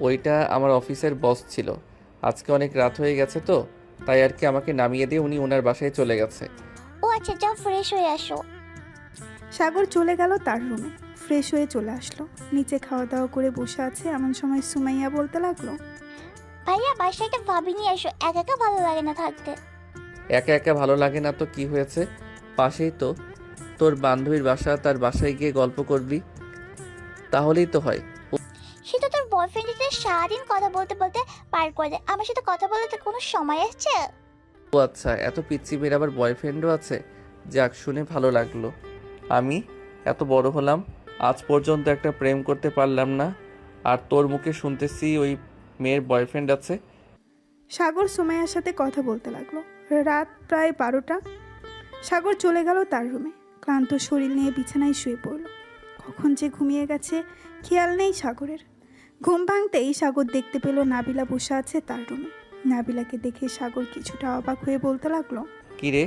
ওইটা আমার অফিসের বস ছিল। আজকে অনেক রাত হয়ে গেছে তো, তাই আর কি আমাকে নামিয়ে দিয়ে উনি ওনার বাসায় চলে গেছে। ও আচ্ছা, যাও ফ্রেশ হয়ে আসো। সাগর চলে গেল তার রুমে, ফ্রেশ হয়ে চলে আসলো। নিচে খাওয়া দাওয়া করে বসে আছে, এমন সময় সুমাইয়া বলতে লাগলো, ভাইয়া বাসায় একটা ভাবি নিয়ে এসো, একা একা ভালো লাগে না থাকতে। একা একা ভালো লাগে না তো কি হয়েছে? পাশেই তো তোর বান্ধবীর বাসা, তার বাসায় গিয়ে গল্প করবি, তাহলেই তো হয়। সে তো তোর বয়ফ্রেন্ডের সাথে সারাদিন কথা বলতে বলতে পার করে দেয়, আমার সাথে কথা বলতে তোর কোনো সময় আসছে? ও আচ্ছা, এত পিচ্ছি মেয়ের আবার বয়ফ্রেন্ডও আছে? যাক, শুনে ভালো লাগলো। আমি এত বড় হলাম, আজ পর্যন্ত একটা প্রেম করতে পারলাম না, আর তোর মুখে শুনতেছি ওই মেয়ের বয়ফ্রেন্ড আছে। সাগর সুমাইয়ার সাথে কথা বলতে লাগলো। রাত প্রায় 12টা। সাগর চলে গেল তার রুমে। ক্লান্ত শরীর নিয়ে বিছানায় শুয়ে পড়ল। কখন যে ঘুমিয়ে গেছে খেয়াল নেই সাগরের। ঘুম ভাঙতেই সাগর দেখতে পেল নাবিলা বসে আছে তার রুমে। নাবিলাকে দেখে সাগর কিছুটা অবাক হয়ে বলতে লাগলো, কিরে,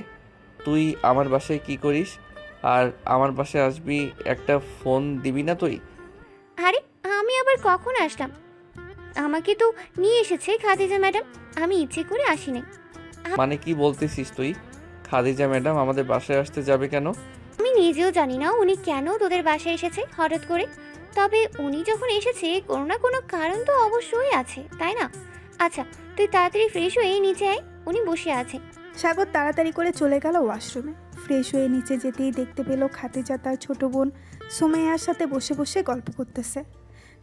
তুই আমার বাসায় কি করিস? আর আমার বাসায় আসবি, একটা ফোন দিবি না তুই? আরে আমি আবার কখন আসলাম? আমাকে তো নিয়ে এসেছে খাদিজা ম্যাডাম, আমি ইচ্ছে করে আসিনি। মানে কি বলতেছিস তুই? খাদিজা ম্যাডাম আমাদের বাসায় আসতে যাবে কেন? আমি নিজেও জানি না উনি কেন তোদের বাসায় এসেছে হঠাৎ করে। তবে উনি যখন এসেছে কোনো না কোনো কারণ তো অবশ্যই আছে, তাই না? আচ্ছা তুই তাড়াতাড়ি ফ্রেশ হয়ে নিচে আয়, উনি বসে আছে। সাগর তাড়াতাড়ি করে চলে গেল ওয়াশরুমে। ফ্রেশ হয়ে নিচে যেতেই দেখতে পেল খাদিজা তার ছোট বোন সুমাইয়ার সাথে বসে বসে গল্প করতেছে।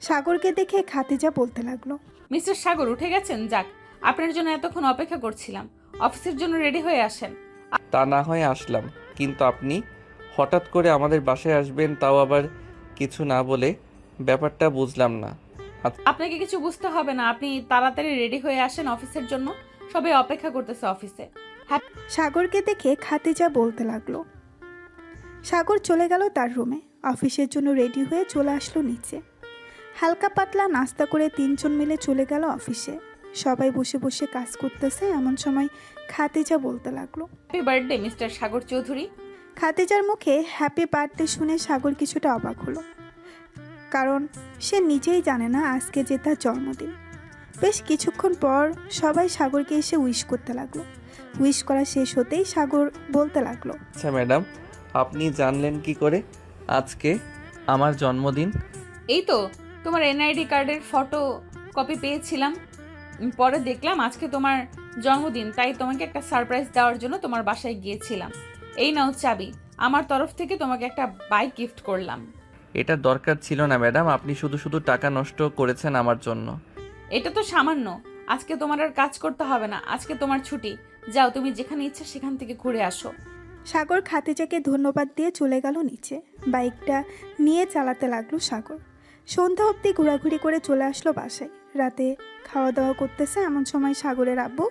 সাগরকে দেখে খাদিজা বলতে লাগলো, মিস্টার সাগর উঠে গেছেন? যাক, আপনার জন্য এতক্ষণ অপেক্ষা করছিলাম। অফিসের জন্য রেডি হয়ে আসেন। তা না হয় আসলাম, কিন্তু আপনি হঠাৎ করে আমাদের বাসায় আসবেন, তাও আবার কিছু না বলে, ব্যাপারটা বুঝলাম না। আপনাকে কিছু বুঝতে হবে না, আপনি তাড়াতাড়ি রেডি হয়ে আসেন অফিসের জন্য। সবাই অপেক্ষা করতেছে অফিসে। সাগরকে দেখে খাদিজা বলতে লাগলো। সাগর চলে গেল তার রুমে। অফিসের জন্য রেডি হয়ে চলে আসলো নিচে। হালকা পাতলা নাস্তা করে তিনজন মিলে চলে গেল অফিসে। সবাই বসে বসে কাজ করতেছে, এমন সময় খাদিজা বলতে লাগলো, হ্যাপি বার্থডে মিস্টার সাগর চৌধুরী। খাদিজার মুখে হ্যাপি বার্থডে শুনে সাগর কিছুটা অবাক হলো, কারণ সে নিজেই জানে না আজকে যে তার জন্মদিন। বেশ কিছুক্ষণ পর সবাই সাগরকে এসে উইশ করতে লাগলো। উইশ করা শেষ হতেই সাগর বলতে লাগলো, আচ্ছা ম্যাডাম, আপনি জানলেন কি করে আজকে আমার জন্মদিন? এই তো তোমার এনআইডি কার্ডের ফটো কপি পেয়েছিলাম, পরে দেখলাম আজকে তোমার জন্মদিন, তাই তোমাকে একটা সারপ্রাইজ দেওয়ার জন্য তোমার বাসায় গিয়েছিলাম। এই নাও চাবি, আমার তরফ থেকে তোমাকে একটা বাইক গিফট করলাম। এটা দরকার ছিল না ম্যাডাম, আপনি শুধু শুধু টাকা নষ্ট করেছেন আমার জন্য। এটা তো সামান্য, আজকে তোমার আর কাজ করতে হবে না, আজকে তোমার ছুটি, যাও তুমি যেখানে ইচ্ছা সেখান থেকে ঘুরে আসো। সাগর খাদিজাকে ধন্যবাদ দিয়ে চলে গেল নিচে। বাইকটা নিয়ে চালাতে লাগলো সাগর। সন্ধ্যা অবধি ঘোরাঘুরি করে চলে আসলো বাসায়। রাতে খাওয়া দাওয়া করতেছে এমন সময় সাগরের আব্বু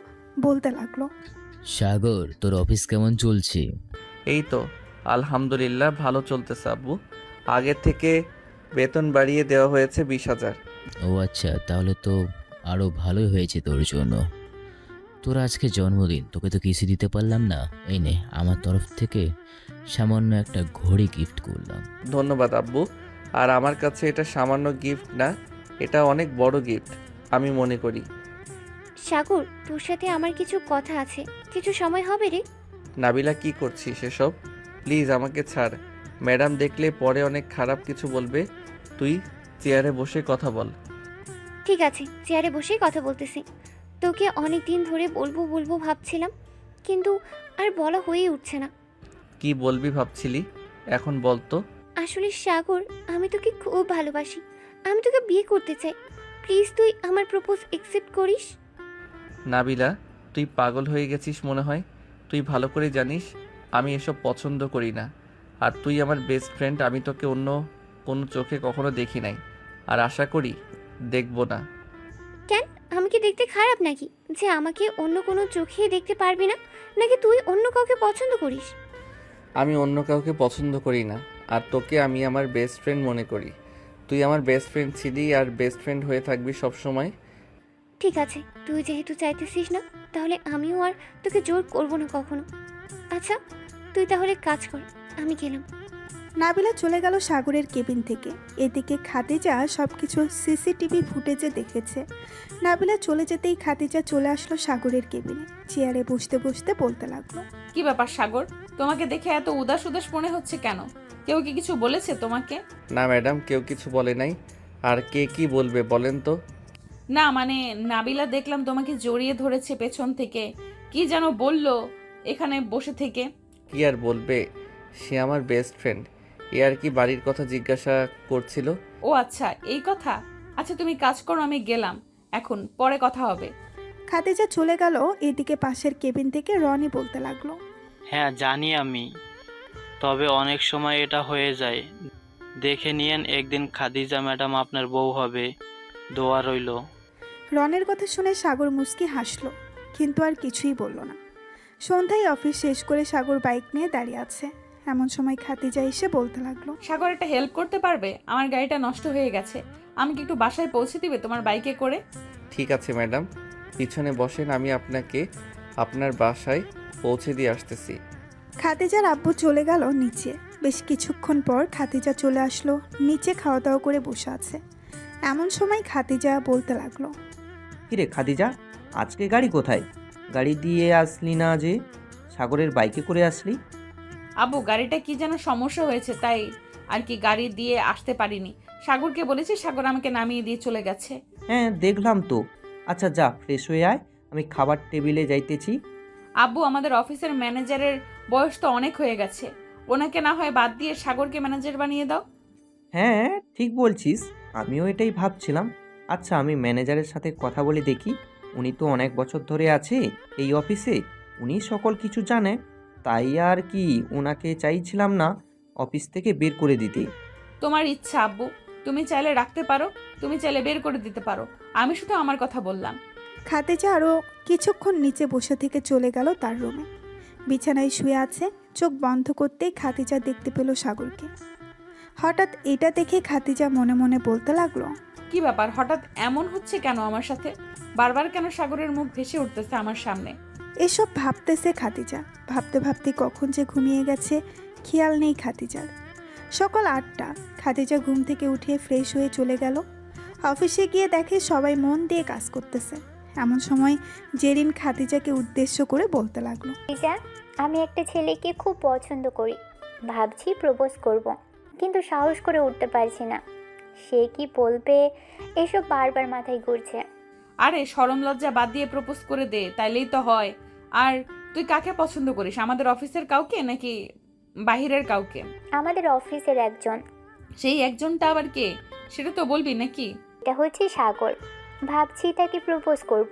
বলতে লাগলো, সাগর, তোর অফিস কেমন চলছে? এই তো আলহামদুলিল্লাহ ভালো চলতেছে আব্বু, আগের থেকে বেতন বাড়িয়ে দেওয়া হয়েছে 20,000। ও আচ্ছা, তাহলে তো আরও ভালোই হয়েছে তোর জন্য। তোর আজকে জন্মদিন, তোকে তো কিছু দিতে পারলাম না। এই নে, আমার তরফ থেকে সামান্য একটা ঘড়ি গিফট করলাম। ধন্যবাদ আব্বু, আর আমার কাছে এটা সামান্য গিফট না, এটা অনেক বড় গিফট আমি মনে করি। সাগর, তোর সাথে আমার কিছু কথা আছে, কিছু সময় হবে রে? নাবিলা, কি করছিস এসব? প্লিজ আমাকে ছাড়, ম্যাডাম দেখলে পরে অনেক খারাপ কিছু বলবে। তুই চেয়ারে বসে কথা বল। ঠিক আছে, চেয়ারে বসেই কথা বলতেছি। তোকে অনেক দিন ধরে বলবো বলবো ভাবছিলাম, কিন্তু আর বলা হয়েই উঠছে না। কি বলবি ভাবছিলি, এখন বল তো। আসলে সাগর, আমি তোকে খুব ভালোবাসি, আমি তোকে বিয়ে করতে চাই। প্লিজ তুই আমার প্রপোজ অ্যাকসেপ্ট করিস। নাবিলা, তুই পাগল হয়ে গেছিস মনে হয়। তুই ভালো করে জানিস আমি এসব পছন্দ করি না, আর তুই আমার বেস্ট ফ্রেন্ড, আমি তোকে অন্য কোনো চোখে কখনো দেখি নাই, আর আশা করি দেখব না। কেন, আমি কি দেখতে খারাপ নাকি যে আমাকে অন্য কোনো চোখে দেখতে পারবি না? নাকি তুই অন্য কাউকে পছন্দ করিস? আমি অন্য কাউকে পছন্দ করি না, আর তোকে আমি আমার বেস্ট ফ্রেন্ড মনে করি। তুই আমার বেস্ট ফ্রেন্ড ছিলি আর বেস্ট ফ্রেন্ড হয়ে থাকবি সব সময়। ঠিক আছে, তুই যেহেতু চাইতেছিস না, তাহলে আমিও আর তোকে জোর করব না কখনো। আচ্ছা, তুই তাহলে কাজ কর, আমি গেলাম। নাবিলা চলে গেল সাগরের কেবিন থেকে। এদিকে খাদিজা সবকিছু সিসিটিভি ফুটেজে দেখেছে। নাবিলা চলে যেতেই খাদিজা চলে আসলো সাগরের কেবিনে। চেয়ারে বসতে বসতে বলতে লাগলো, কি ব্যাপার সাগর, তোমাকে দেখে এত উদাস উদাস মনে হচ্ছে কেন? কেউ কি কিছু বলেছে তোমাকে? না ম্যাডাম, কেউ কিছু বলে নাই। আর কে কি বলবে বলেন তো? না মানে নাবিলা দেখলাম তোমাকে জড়িয়ে ধরেছে পেছন থেকে, কি যেন বললো এখানে বসে থেকে। কি আর বলবে, সে আমার বেস্ট ফ্রেন্ড। এ আর কি বাড়ির কথা জিজ্ঞাসা করছিল। ও আচ্ছা, এই কথা। আচ্ছা তুমি কাজ করো, আমি গেলাম, এখন পরে কথা হবে। খাদিজা চলে গেল। এদিকে পাশের কেবিন থেকে রনি বলতে লাগলো, হ্যাঁ জানি আমি, তবে অনেক সময় এটা হয়ে যায়। দেখে নিয়েন, একদিন খাদিজা ম্যাডাম আপনার বউ হবে। দোয়া রইল। রনের কথা শুনে সাগর মুচকি হাসলো, কিন্তু আর কিছুই বলল না। সন্ধ্যায় অফিস শেষ করে সাগর বাইক নিয়ে দাঁড়িয়ে আছে। এমন সময় খাদিজা এসে বলতে লাগলো, সাগর একটা হেল্প করতে পারবে? আমার গাড়িটা নষ্ট হয়ে গেছে, আমি কি একটু বাসায় পৌঁছে দিবে তোমার বাইকে করে? ঠিক আছে ম্যাডাম, পিছনে বসেন, আমি আপনাকে আপনার বাসায় পৌঁছে দিয়ে আসতেছি। খাদিজার আব্বু চলে গেল নিচে। বেশ কিছুক্ষণ পর খাদিজা চলে আসলো নিচে, খাওয়া দাওয়া করে বসে আছে। এমন সময় খাদিজা বলতে লাগলো, কিরে খাদিজা, আজকে গাড়ি কোথায়? গাড়ি দিয়ে আসলি না যে, সাগরের বাইকে করে আসলি? আব্বু, গাড়িটা কি যেন সমস্যা হয়েছে, তাই আর কি গাড়ি দিয়ে আসতে পারিনি। সাগরকে বলেছি, সাগর আমাকে নামিয়ে দিয়ে চলে গেছে। হ্যাঁ দেখলাম তো। আচ্ছা যা, ফ্রেশ হয়ে আয়, আমি খাবার টেবিলে যাইতেছি। আব্বু, আমাদের অফিসের ম্যানেজারের বয়স তো অনেক হয়ে গেছে, ওনাকে না হয় বাদ দিয়ে সাগরকে ম্যানেজার বানিয়ে দাও। হ্যাঁ ঠিক বলছিস, আমিও এটাই ভাবছিলাম। আচ্ছা আমি ম্যানেজারের সাথে কথা বলে দেখি, উনি তো অনেক বছর ধরে আছে এই অফিসে, উনি সকল কিছু জানে। তাই আর কি ওনাকে চাইছিলাম না অফিস থেকে বের করে দিতে। তোমার ইচ্ছা আব্বু, তুমি চাইলে রাখতে পারো, তুমি চাইলে বের করে দিতে পারো, আমি শুধু আমার কথা বললাম। খাদিজা আরও কিছুক্ষণ নিচে বসে থেকে চলে গেল তার রুমে। বিছানায় শুয়ে আছে। চোখ বন্ধ করতেই খাদিজা দেখতে পেল সাগরকে। হঠাৎ এটা দেখে খাদিজা মনে মনে বলতে লাগলো, কি ব্যাপার, হঠাৎ এমন হচ্ছে কেন আমার সাথে? বারবার কেন সাগরের মুখ ভেসে উঠতেছে আমার সামনে? এসব ভাবতেছে খাদিজা। ভাবতে ভাবতে কখন যে ঘুমিয়ে গেছে খেয়াল নেই খাদিজার। সকাল 8টা। খাদিজা ঘুম থেকে উঠে ফ্রেশ হয়ে চলে গেল। অফিসে গিয়ে দেখে সবাই মন দিয়ে কাজ করতেছে। এমন সময় জেরিন খাদিজাকে উদ্দেশ্য করে বলতে লাগলো। খাদিজা, আমি একটা ছেলেকে খুব পছন্দ করি, ভাবছি প্রপোজ করব, কিন্তু সাহস করে উঠতে পারছি না। সে কি বলবে এসব বারবার মাথায় ঘুরছে। আরে শরম লজ্জা বাদ দিয়ে প্রপোজ করে দে, তাইলেই তো হয়। আর তুই কাকে পছন্দ করিস, আমাদের অফিসের কাউকে নাকি বাহিরের কাউকে? আমাদের অফিসের একজন। সেই একজনটা আবার কে, সেটা তো বলবি নাকি? এটা হচ্ছে সাগর। ভাবছি তাকে প্রপোজ করব,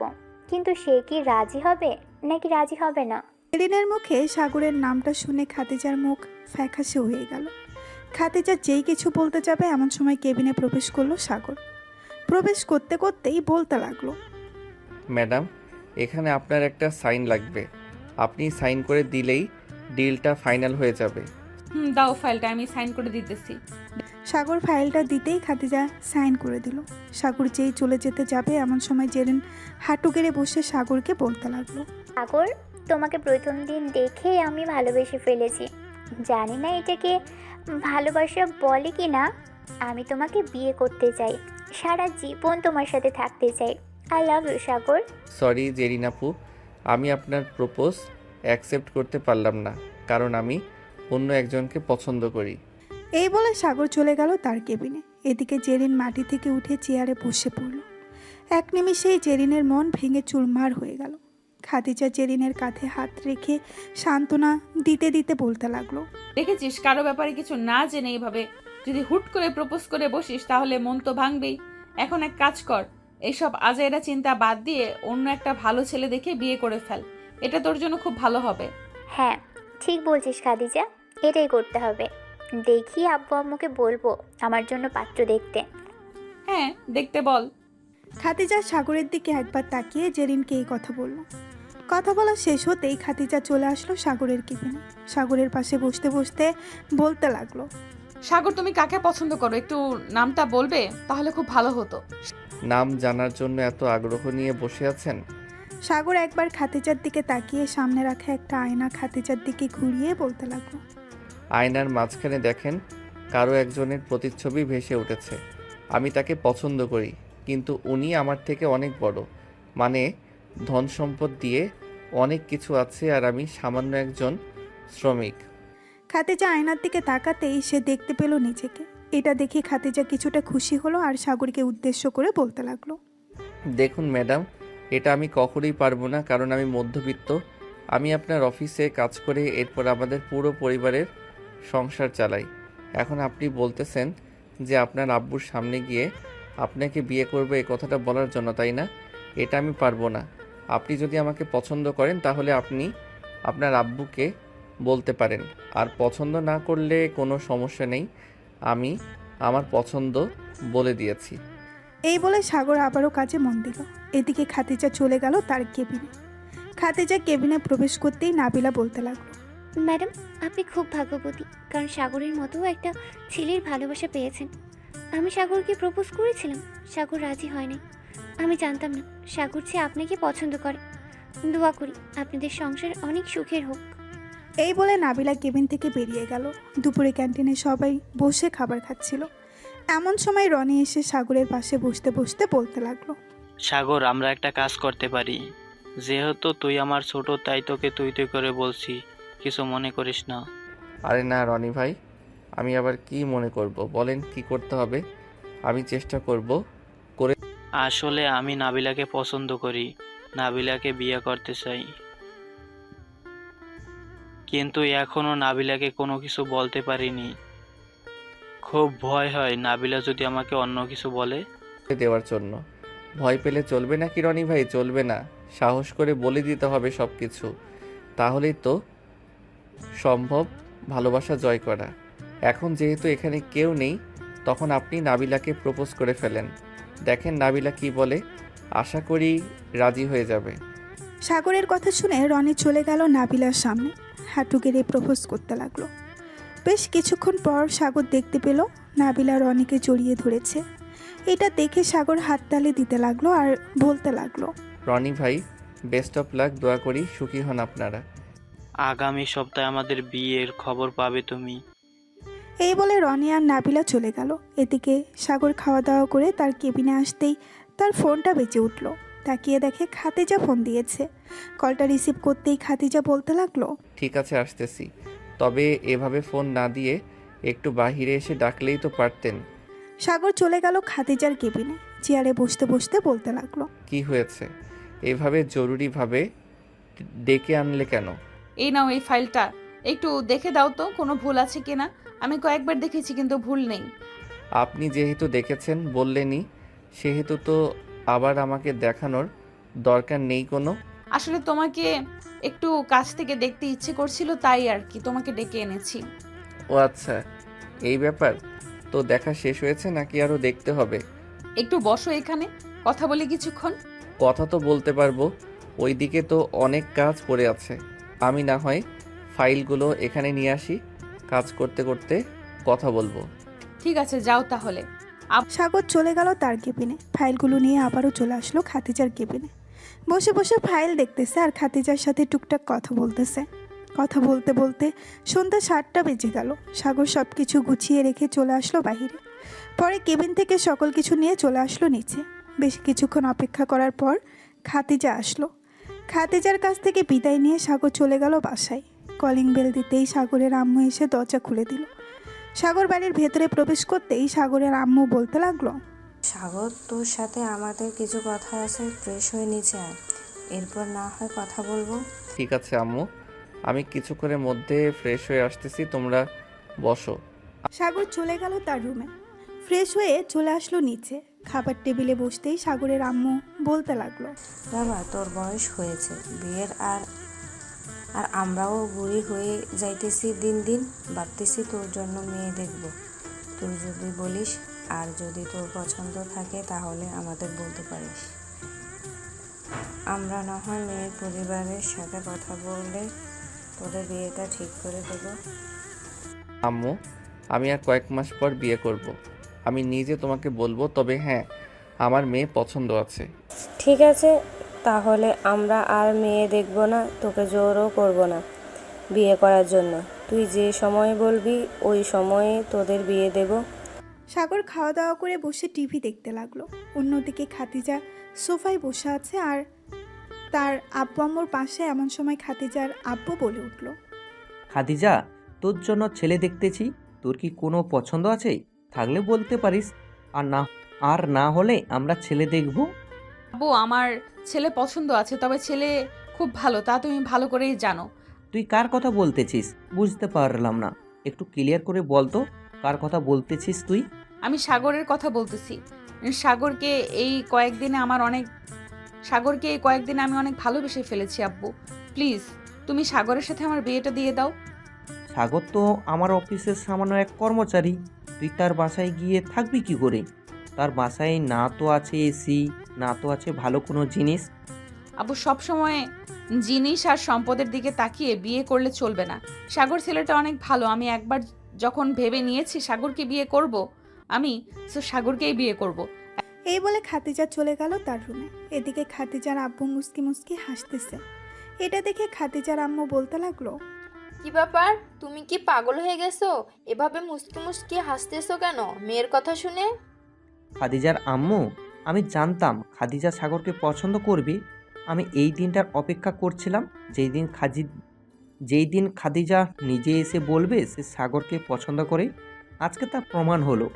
কিন্তু সে কি রাজি হবে নাকি রাজি হবে না। জেরিনের মুখে সাগরের নামটা শুনে খাদিজার মুখ ফ্যাকাশে হয়ে গেল। খাদিজা যেই কিছু বলতে যাবে এমন সময় কেবিনে প্রবেশ করলো সাগর। প্রবেশ করতে করতেই বলতে লাগলো। ম্যাডাম, এখানে আপনার একটা সাইন লাগবে। আপনি সাইন করে দিলেই ডিলটা ফাইনাল হয়ে যাবে। দাও ফাইলটা, আমি সাইন করে দিতেছি। সাগর ফাইলটা দিতেই খাদিজা সাইন করে দিল। সাগর যেই চলে যেতে যাবে এমন সময় জেরিন হাঁটু গেড়ে বসে সাগরকে বলতে লাগলো। সাগর, তোমাকে প্রথম দিন দেখে আমি ভালোবেসে ফেলেছি। জানি না এটাকে ভালোবাসা বলে কি না। আমি তোমাকে বিয়ে করতে চাই, সারা জীবন তোমার সাথে থাকতে চাই। I love you Sagar. Sorry Jerin আপু, আমি আপনার প্রপোজ অ্যাকসেপ্ট করতে পারলাম না, কারণ আমি অন্য একজনকে পছন্দ করি। এই বলে সাগর চলে গেল তার কেবিনে। এদিকে জেরিন মাটি থেকে উঠে চেয়ারে বসে পড়ল। এক নিমিষেই জেরিনের মন ভেঙে চুরমার হয়ে গেল। খাদিজা জেরিনের কাঁধে হাত রেখে সান্ত্বনা দিতে দিতে বলতে লাগলো। দেখেছিস, কারো ব্যাপারে কিছু না জেনে এইভাবে যদি হুট করে প্রপোজ করে বসিস তাহলে মন তো ভাঙবেই। এখন এক কাজ কর, এইসব আজাইরা চিন্তা বাদ দিয়ে অন্য একটা ভালো ছেলে দেখে বিয়ে করে ফেল। এটা তোর জন্য খুব ভালো হবে। হ্যাঁ, ঠিক বলছিস খাদিজা, এটাই করতে হবে। দেখি আব্বু আম্মুকে বলবো আমার জন্য পাত্র দেখতে। হ্যাঁ, দেখতে বল। খাদিজা সাগরের দিকে একবার তাকিয়ে জেরিনকে এই কথা বলল। কথা বলা শেষ হতেই খাদিজা চলে আসলো সাগরের কেবিনে। সাগরের পাশে বসতে বসতে বলতে লাগলো। সাগর, তুমি কাকে পছন্দ করো, একটু নামটা বলবে তাহলে খুব ভালো হতো। নাম জানার জন্য এত আগ্রহ নিয়ে বসে আছেন? সাগর একবার খাদিজার দিকে তাকিয়ে সামনে রাখা একটা আয়না খাদিজার দিকে ঘুরিয়ে বলতে লাগলো। আয়নার মাঝখানে দেখেন কারো একজনের প্রতিচ্ছবি ভেসে উঠেছে। আমি তাকে পছন্দ করি, কিন্তু উনি আমার থেকে অনেক বড়, মানে ধন সম্পদ দিয়ে অনেক কিছু আছে, আর আমি সামান্য একজন শ্রমিক। খাদিজা আয়নার দিকে তাকাতেই সে দেখতে পেল নিজেকে। এটা দেখে খাদিজা কিছুটা খুশি হলো আর সাগরকে উদ্দেশ্য করে বলতে লাগলো। দেখুন ম্যাডাম, এটা আমি কখনোই পারবো না, কারণ আমি মধ্যবিত্ত। আমি আপনার অফিসে কাজ করে এরপর আমাদের পুরো পরিবারের সংসার চালাই। এখন আপনি বলতেছেন যে আপনার আব্বুর সামনে গিয়ে আপনাকে বিয়ে করবে এই কথাটা বলার জন্য, তাই না? এটা আমি পারবো না। আপনি যদি আমাকে পছন্দ করেন তাহলে আপনি আপনার আব্বুকে বলতে পারেন, আর পছন্দ না করলে কোনো সমস্যা নেই, আমি আমার পছন্দ বলে দিয়েছি। এই বলে সাগর আবারও কাজে মন দিল। এদিকে খাদিজা চলে গেল তার কেবিনে। খাদিজা কেবিনে প্রবেশ করতেই নাবিলা বলতে লাগলো। ম্যাডাম, আপনি খুব ভাগ্যবতী, কারণ সাগরের মতো একটা ছেলের ভালোবাসা পেয়েছেন। আমি সাগরকে প্রপোজ করেছিলাম, সাগর রাজি হয়নি। আমি জানতাম না সাগর যে আপনাকে পছন্দ করে। দোয়া করি আপনাদের সংসার অনেক সুখের হোক। এই বলে নাবিলা কেবিন থেকে বেরিয়ে গেল। দুপুরে ক্যান্টিনে সবাই বসে খাবার খাচ্ছিল। এমন সময় রনি এসে সাগরের পাশে বসতে বসতে বলতে লাগলো। সাগর, আমরা একটা কাজ করতে পারি। যেহেতু তুই আমার ছোট, তাই তোকে তুই তুই করে বলছি, কিছু মনে করিস না। আরে না রনি ভাই, আমি আবার কি মনে করব, বলেন কি করতে হবে, আমি চেষ্টা করব। আসলে আমি নাবিলাকে পছন্দ করি, নাবিলাকে বিয়ে করতে চাই, কিন্তু এখনো নাবিলাকে কোনো কিছু বলতে পারিনি। খুব ভয় হয় নাবিলা যদি আমাকে অন্য কিছু বলে। দেওয়ার জন্য ভয় পেলে চলবে না কি রনি ভাই, চলবে না। সাহস করে বলে দিতে হবে সব কিছু, তাহলেই তো সম্ভব ভালোবাসা জয় করা। এখন যেহেতু এখানে কেউ নেই, তখন আপনি নাবিলাকে প্রপোজ করে ফেলেন। দেখেন নাবিলা কি বলে, আশা করি রাজি হয়ে যাবে। সাগরের কথা শুনে রনি চলে গেল নাবিলার সামনে, হাঁটু গেড়ে প্রপোজ করতে লাগলো। বেশ কিছুক্ষণ পর সাগর দেখতে পেল নাবিলা রনিকে জড়িয়ে ধরেছে। এটা দেখে সাগর হাততালি দিতে লাগলো আর বলতে লাগলো। রনি ভাই, বেস্ট অফ লাক, দোয়া করি সুখী হন আপনারা। আগামী সপ্তাহে আমাদের বিয়ের খবর পাবে তুমি। এই বলে রনি আর নাবিলা চলে গেল। এদিকে সাগর খাওয়া দাওয়া করে তার কেবিনে আসতেই তার ফোনটা বেজে উঠল। তাকিয়ে দেখে খাতিজা ফোন দিয়েছে। কলটা রিসিভ করতেই খাতিজা বলতে লাগলো, ঠিক আছে আসতেছি, তবে এভাবে ফোন না দিয়ে একটু বাহিরে এসে ডাকলেই তো পারতেন। সাগর চলে গেল খাতিজার কেবিনে। চেয়ারে বসতে বসতে বলতে লাগলো, কি হয়েছে, এভাবে জরুরিভাবে ডেকে আনলে কেন? এই নাও এই ফাইলটা, একটু দেখে দাও তো কোনো ভুল আছে কিনা। আমি কয়েকবার দেখেছি কিন্তু ভুল নেই। আপনি যেহেতু দেখেছেন বললেনই, সেহেতু তো আবার আমাকে দেখানোর দরকার নেই কোনো। আসলে তোমাকে একটু কাছ থেকে দেখতে ইচ্ছে করছিল, তাই আর কি তোমাকে ডেকে এনেছি। ও আচ্ছা, এই ব্যাপার। তো দেখা শেষ হয়েছে নাকি আরও দেখতে হবে? একটু বসো এখানে, কথা বলি কিছুক্ষণ। কথা তো বলতে পারবো, ওইদিকে তো অনেক কাজ পড়ে আছে। আমি না হয় ফাইলগুলো এখানে নিয়ে আসি, কাজ করতে করতে কথা বলবো। ঠিক আছে, যাও তাহলে। সাগর চলে গেল তার কেবিনে। ফাইলগুলো নিয়ে আবারও চলে আসলো খাতিজার কেবিনে। বসে বসে ফাইল দেখতেছে আর খাতিজার সাথে টুকটাক কথা বলতেছে। কথা বলতে বলতে সন্ধ্যা 7টা বেজে গেল। সাগর সব কিছু গুছিয়ে রেখে চলে আসলো বাহিরে। পরে কেবিন থেকে সকল কিছু নিয়ে চলে আসলো নিচে। বেশ কিছুক্ষণ অপেক্ষা করার পর খাতিজা আসলো। খাতিজার কাছ থেকে বিদায় নিয়ে সাগর চলে গেল বাসায়। কলিং বেল দিতেই সাগরের আম্মু এসে দরজা খুলে দিল। সাগর বাড়ির ভেতরে প্রবেশ করতেই সাগরের আম্মু বলতে লাগলো, সাগর, তোর সাথে আমাদের কিছু কথা আছে, ফ্রেশ হয়ে নিচে আয়, এরপর না হয় কথা বলবো। ঠিক আছে আম্মু, আমি কিছুক্ষণের মধ্যে ফ্রেশ হয়ে আসতেছি, তোমরা বসো। সাগর চলে গেল তার রুমে। ফ্রেশ হয়ে চলে আসলো নিচে। খাবার টেবিলে বসতেই সাগরের আম্মু বলতে লাগলো, বাবা, তোর বয়স হয়েছে বিয়ের, আর আর আমরাও বুড়ি হয়ে যাইতেছি দিন দিন। ভাবতেছি তোর জন্য মেয়ে দেখব, তুই যদি বলিস, আর যদি তোর পছন্দ থাকে তাহলে আমাদের বলতে পারিস। আমরা না হয় মেয়ের পরিবারের সাথে কথা বলে তোদের বিয়েটা ঠিক করে দেব। আম্মু, আমি আর কয়েক মাস পর বিয়ে করব। আমি নিজে তোমাকে বলবো, তবে হ্যাঁ, আমার মেয়ে পছন্দ আছে। ঠিক আছে, তাহলে আমরা আর মেয়ে দেখব না, তোকে জোরও করব না বিয়ে করার জন্য। তুই যে সময় বলবি ওই সময়ে তোদের বিয়ে দেব। সাগর খাওয়া দাওয়া করে বসে টিভি দেখতে লাগলো। অন্যদিকে খাতিজা সোফায় বসে আছে আর তার আব্বু আম্মুর পাশে। এমন সময় খাতিজার আব্বু বলে উঠল, খাদিজা, তোর জন্য ছেলে দেখতেছি, তোর কি কোনো পছন্দ আছে? থাকলে বলতে পারিস, আর না হলে আমরা ছেলে দেখব। আব্বু, আমার ছেলে পছন্দ আছে, তবে ছেলে খুব ভালো, তা তুমি ভালো করেই জানো। তুই কার কথা বলতেছিস? বুঝতে পারলাম না, একটু ক্লিয়ার করে বল তো, কার কথা বলতেছিস তুই? আমি সাগরের কথা বলতেছি। সাগরকে এই কয়েকদিনে আমি অনেক ভালোবেসে ফেলেছি আব্বু। প্লিজ তুমি সাগরের সাথে আমার বিয়েটা দিয়ে দাও। সাগর তো আমার অফিসের সামান্য এক কর্মচারী, তুই তার বাসায় গিয়ে থাকবি কি করে? তার বাসায় না তো আছে এসি, না তো আছে ভালো কোনো জিনিস। আব্বু, সবসময় জিনিস আর সম্পদের দিকে তাকিয়ে বিয়ে করলে চলবে না। সাগর ছেলেটা অনেক ভালো, আমি একবার যখন ভেবে নিয়েছি সাগরকে বিয়ে করব, আমি সাগরকেই বিয়ে করব। এই বলে খাতিজা চলে গেল তার রুমে। এদিকে খাতিজার আব্বু মুস্কি মুস্কি হাসতেছে। এটা দেখে খাতিজার আম্মু বলতে লাগলো, কি ব্যাপার, তুমি কি পাগল হয়ে গেছো? এভাবে মুস্কি মুস্কি হাসতেছো কেন মেয়ের কথা শুনে? খাদিজার আম্মু, আমি জানতাম খাদিজা সাগরকে পছন্দ করবে। আমি এই দিনটার অপেক্ষা করছিলাম, যেই দিন খাদিজা নিজে এসে বলবে সে সাগরকে পছন্দ করে। আজকে তা প্রমাণ হলো।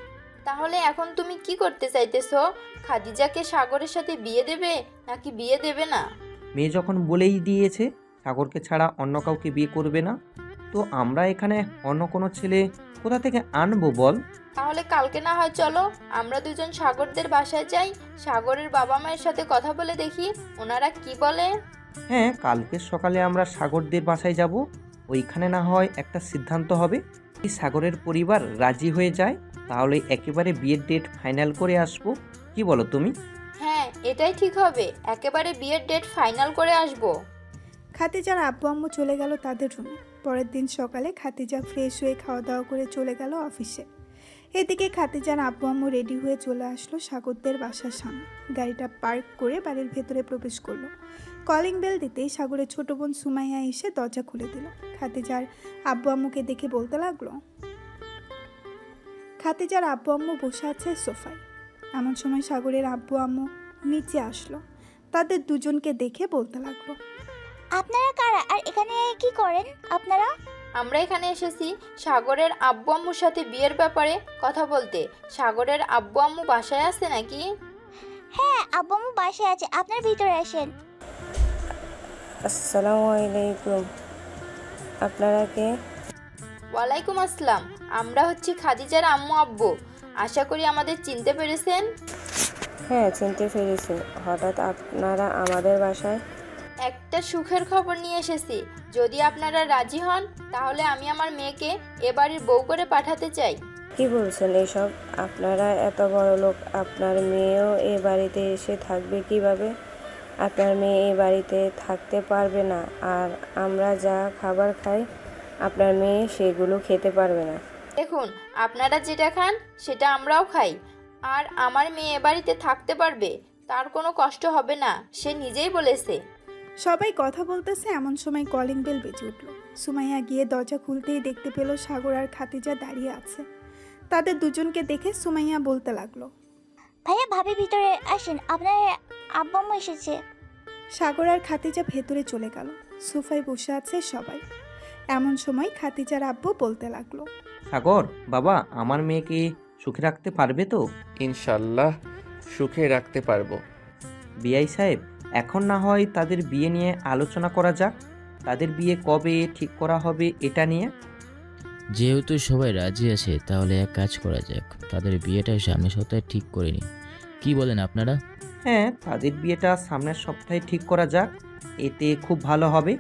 তাহলে এখন তুমি কি করতে চাইতেছো? খাদিজাকে সাগরের সাথে বিয়ে দেবে নাকি বিয়ে দেবে না? মেয়ে যখন বলেই দিয়েছে সাগরকে ছাড়া অন্য কাউকে বিয়ে করবে না, তো আমরা এখানে অন্য কোনো ছেলে কোথা থেকে আনবো বল? তাহলে কালকে না হয় চলো, আমরা দুজন সাগরদের বাসায় যাই, সাগরের বাবা মায়ের সাথে কথা বলে দেখি ওনারা কি বলে। হ্যাঁ, কালকে সকালে আমরা সাগরদের বাসায় যাব। ওইখানে না হয় একটা সিদ্ধান্ত হবে। যদি সাগরের পরিবার রাজি হয়ে যায় তাহলে একেবারে বিয়ের ডেট ফাইনাল করে আসবো। কি বলো তুমি? হ্যাঁ, এটাই ঠিক হবে, একেবারে বিয়ের ডেট ফাইনাল করে আসবো। খাতিজার আব্বু আম্মু চলে গেল তাদের রুমে। পরের দিন সকালে খাতিজা ফ্রেশ হয়ে খাওয়া দাওয়া করে চলে গেল অফিসে। এদিকে খাতিজার আব্বু আম্মু রেডি হয়ে চলে আসলো সাগরদের বাসার সামনে। গাড়িটা পার্ক করে বাড়ির ভেতরে প্রবেশ করলো। কলিং বেল দিতেই সাগরের ছোট বোন সুমাইয়া এসে দরজা খুলে দিল। খাতিজার আব্বু আম্মুকে দেখে বলতে লাগলো, খাতিজার আব্বু আম্মু বসে আছে সোফায়। এমন সময় সাগরের আব্বু আম্মু নিচে আসলো। তাদের দুজনকে দেখে বলতে লাগলো, আপনারা কারা আর এখানে কি করেন আপনারা? আমরা এখানে এসেছি সাগরের আব্বু আম্মুর সাথে বিয়ের ব্যাপারে কথা বলতে। সাগরের আব্বু আম্মু বাসায় আছে নাকি? হ্যাঁ, আব্বু আম্মু বাসায় আছে, আপনার ভিতরে আসেন। আসসালামু আলাইকুম, আপনারা কে? ওয়ালাইকুম আসসালাম, আমরা হচ্ছি খাদিজার আম্মু আব্বু। আশা করি আমাদের চিনতে পেরেছেন। হ্যাঁ, চিনতে পেরেছি। হঠাৎ আপনারা আমাদের বাসায়? একটা সুখের খবর নিয়ে এসেছি। যদি আপনারা রাজি হন তাহলে আমি আমার মেয়েকে এ বাড়ির বউ করে পাঠাতে চাই। কি বলছেন এসব? আপনারা এত বড় লোক, আপনার মেয়েও এ বাড়িতে এসে থাকবে কিভাবে? আপনার মেয়ে এই বাড়িতে থাকতে পারবে না, আর আমরা যা খাবার খাই আপনার মেয়ে সেগুলো খেতে পারবে না। দেখুন, আপনারা যেটা খান সেটা আমরাও খাই, আর আমার মেয়ে এ বাড়িতে থাকতে পারবে, তার কোনো কষ্ট হবে না, সে নিজেই বলেছে। সবাই কথা বলতেছে এমন সময় কলিং বেল বেজে উঠল। সুমাইয়া গিয়ে দরজা খুলতেই দেখতে পেল সাগর আর খাদিজা দাঁড়িয়ে আছে। তাদের দুজনকে দেখে সুমাইয়া বলতে লাগলো, ভাইয়া ভাবি ভিতরে আসেন, আপনার আব্বু আম্মু এসেছে। সাগর আর খাদিজা ভেতরে চলে গেল। সোফায় বসে আছে সবাই। এমন সময় খাদিজার আব্বু বলতে লাগলো, সাগর বাবা, আমার মেয়েকে সুখে রাখতে পারবে তো? ইনশাল্লাহ সুখে রাখতে পারবো। বিআই সাহেব, এখন না হয় তাদের বিয়ে নিয়ে আলোচনা করা যাক। তাদের বিয়ে কবে ঠিক করা হবে এটা নিয়ে। যেহেতু সবাই রাজি আছে তাহলে এক কাজ করা যাক, তাদের বিয়েটা সামনের সপ্তাহে ঠিক করে নিই। কি বলেন আপনারা? হ্যাঁ, তাদের বিয়েটা সামনের সপ্তাহে ঠিক করা যাক, এতে খুব ভালো হবে।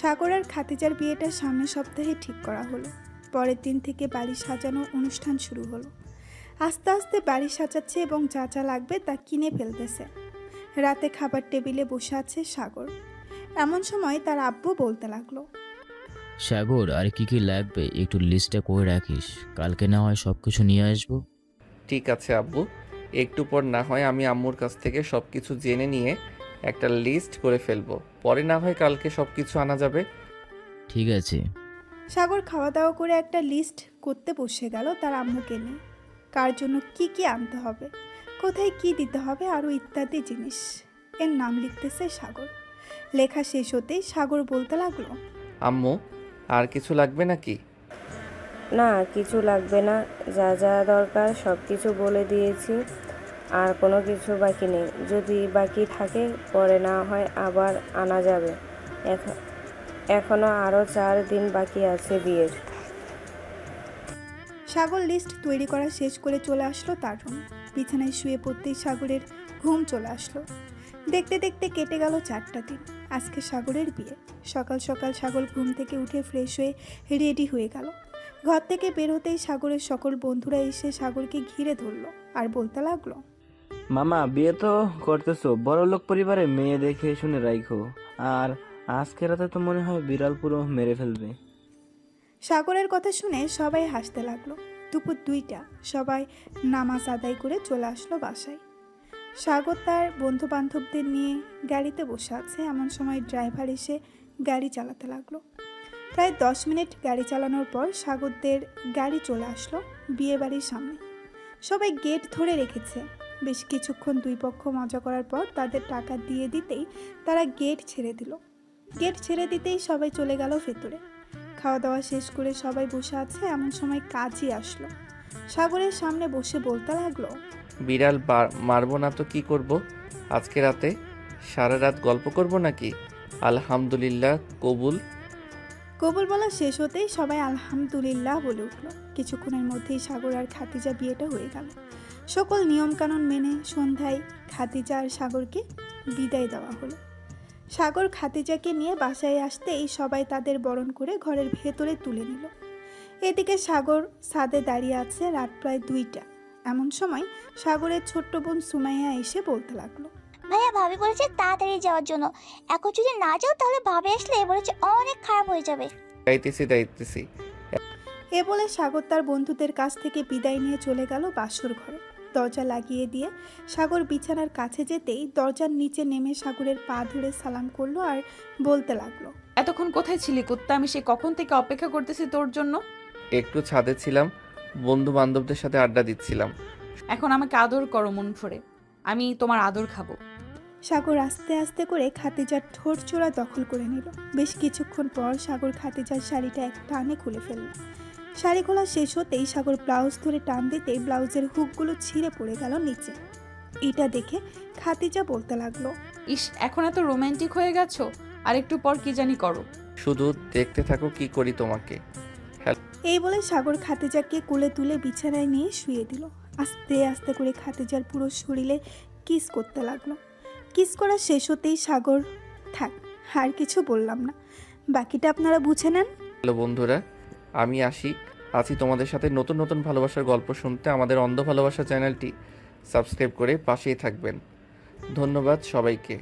সাগর আর খাদিজার বিয়েটা সামনের সপ্তাহে ঠিক করা হলো। পরের দিন থেকে বাড়ি সাজানো অনুষ্ঠান শুরু হলো। আস্তে আস্তে বাড়ি সাজাচ্ছে এবং যা যা লাগবে তা কিনে ফেলতেছে। রাতে খাবার টেবিলে বসে আছে সাগর। এমন সময় তার আব্বু বলতে লাগলো, সাগর, আর কি কি লাগবে একটু লিস্টটা করে রাখিস, কালকে না হয় সব কিছু নিয়ে আসবো। ঠিক আছে আব্বু, একটু পর না হয় আমি আম্মুর কাছ থেকে সব কিছু জেনে নিয়ে একটা লিস্ট করে ফেলবো, পরে না হয় কালকে সব কিছু আনা যাবে। ঠিক আছে। সাগর খাওয়া দাওয়া করে একটা লিস্ট করতে বসে গেল তার আম্মুকে নিয়ে। কার জন্য কি কি আনতে হবে, কোথায় কি দিতে হবে, আরও ইত্যাদি জিনিস। এর নাম লিখতেছে সাগর। লেখা শেষ হতেই সাগর বলতে লাগলো, আম্মু, আর কিছু লাগবে নাকি? না, কিছু লাগবে না, যা যা দরকার সব কিছু বলে দিয়েছি, আর কোনো কিছু বাকি নেই। যদি বাকি থাকে পরে না হয় আবার আনা যাবে। এখনো আরও 4 দিন বাকি আছে বিয়ের। সাগর লিস্ট তৈরি করা শেষ করে চলে আসলো তার রুমে। বিছানায় শুয়ে পড়তেই সাগরের ঘুম চলে আসলো। দেখতে দেখতে কেটে গেল 4টা দিন। আজকে সাগরের বিয়ে। সকাল সকাল সাগর ঘুম থেকে উঠে ফ্রেশ হয়ে রেডি হয়ে গেল। ঘর থেকে বের হতেই সাগরের সকল বন্ধুরা এসে সাগরকে ঘিরে ধরলো আর বলতে লাগলো, মামা, বিয়ে তো করতেছো, বড় লোক পরিবারে মেয়ে দেখে শুনে রাখো। আর আজকে রাতে তো মনে হয় বিড়াল পুরো মেরে ফেলবে। সাগরের কথা শুনে সবাই হাসতে লাগলো। দুপুর 2টা সবাই নামাজ আদায় করে চলে আসলো বাসায়। সাগর তার বন্ধু বান্ধবদের নিয়ে গাড়িতে বসে আছে। এমন সময় ড্রাইভার এসে গাড়ি চালাতে লাগলো। প্রায় 10 মিনিট গাড়ি চালানোর পর সাগরদের গাড়ি চলে আসলো বিয়ে বাড়ির সামনে। সবাই গেট ধরে রেখেছে। বেশ কিছুক্ষণ দুই পক্ষ মজা করার পর তাদের টাকা দিয়ে দিতেই তারা গেট ছেড়ে দিল। গেট ছেড়ে দিতেই সবাই চলে গেল ভেতরে। খাওয়া দাওয়া শেষ করে সবাই বসে আছে। এমন সময় কাজী আসলো। সাগরের সামনে বসে বলতে লাগলো, বিড়াল মারবো না তো কি করব? আজকে রাতে সারা রাত গল্প করব নাকি? আলহামদুলিল্লাহ, কবুল। কবুল বলা শেষ হতেই সবাই আলহামদুলিল্লাহ বলে উঠল। কিছুক্ষণের মধ্যেই সাগর আর খাদিজা বিয়েটা হয়ে গেল। সকল নিয়মকানুন মেনে সন্ধ্যায় খাদিজা আর সাগরকে বিদায় দেওয়া হলো। সাগর খাদিজাকে নিয়ে বাসায় আসতেই সবাই তাদের বরণ করে ঘরের ভেতরে তুলে নিল। এদিকে সাগর ছাদে দাঁড়িয়ে আছে। রাত প্রায় 2টা। এমন সময় সাগরের ছোট্ট বোন সুমাইয়া এসে বলতে লাগলো, ভাইয়া ভাবি বলেছে তাড়াতাড়ি যাওয়ার জন্য, এখন যদি না যাও তাহলে ভাবি আসলে বলেছে অনেক খারাপ হয়ে যাবে। দাইতেছি। এ বলে সাগর তার বন্ধুদের কাছ থেকে বিদায় নিয়ে চলে গেল বাসর ঘরে। দরজা লাগিয়ে দিয়ে সাগর বিছানার কাছে যেতেই দরজার নিচে নেমে সাগরের পা ধরে সালাম করলো আর বলতে লাগলো, এতক্ষণ কোথায় ছিলি কুত্তা? আমি সে কখন থেকে অপেক্ষা করতেছি তোর জন্য। একটু ছাদে ছিলাম, বন্ধু বান্ধবদের সাথে আড্ডা দিচ্ছিলাম। এখন আমাকে আদর করো মন ভরে, আমি তোমার আদর খাবো। সাগর আস্তে আস্তে করে খাতিজার ঠোঁট চোরা দখল করে নিল। বেশ কিছুক্ষণ পর সাগর খাতিজার শাড়িটা এক টানে খুলে ফেলল। শাড়ি খোলা শেষ হতেই সাগর ব্লাউজ ধরে টান দিতেই ব্লাউজের হুকগুলো ছিঁড়ে পড়ে গেল নিচে। এটা দেখে খাতিজা বলতে লাগলো, ইস, এখন এত রোমান্টিক হয়ে গেছো, আর একটু পর কি জানি করো। শুধু দেখতে থাকো কি করি তোমাকে। এই বলে সাগর খাতিজাকে কোলে তুলে বিছানায় নিয়ে শুয়ে দিল। আস্তে আস্তে করে খাতিজার পুরো শরীরে কিস করতে লাগলো। কিস করা শেষ হতেই সাগর, থাক আর কিছু বললাম না, বাকিটা আপনারা বুঝে নেন। হ্যালো বন্ধুরা, আমি আছি তোমাদের সাথে নতুন নতুন ভালোবাসার গল্প শুনতে। আমাদের অন্ধ ভালোবাসা চ্যানেলটি সাবস্ক্রাইব করে পাশেই থাকবেন। ধন্যবাদ সবাইকে।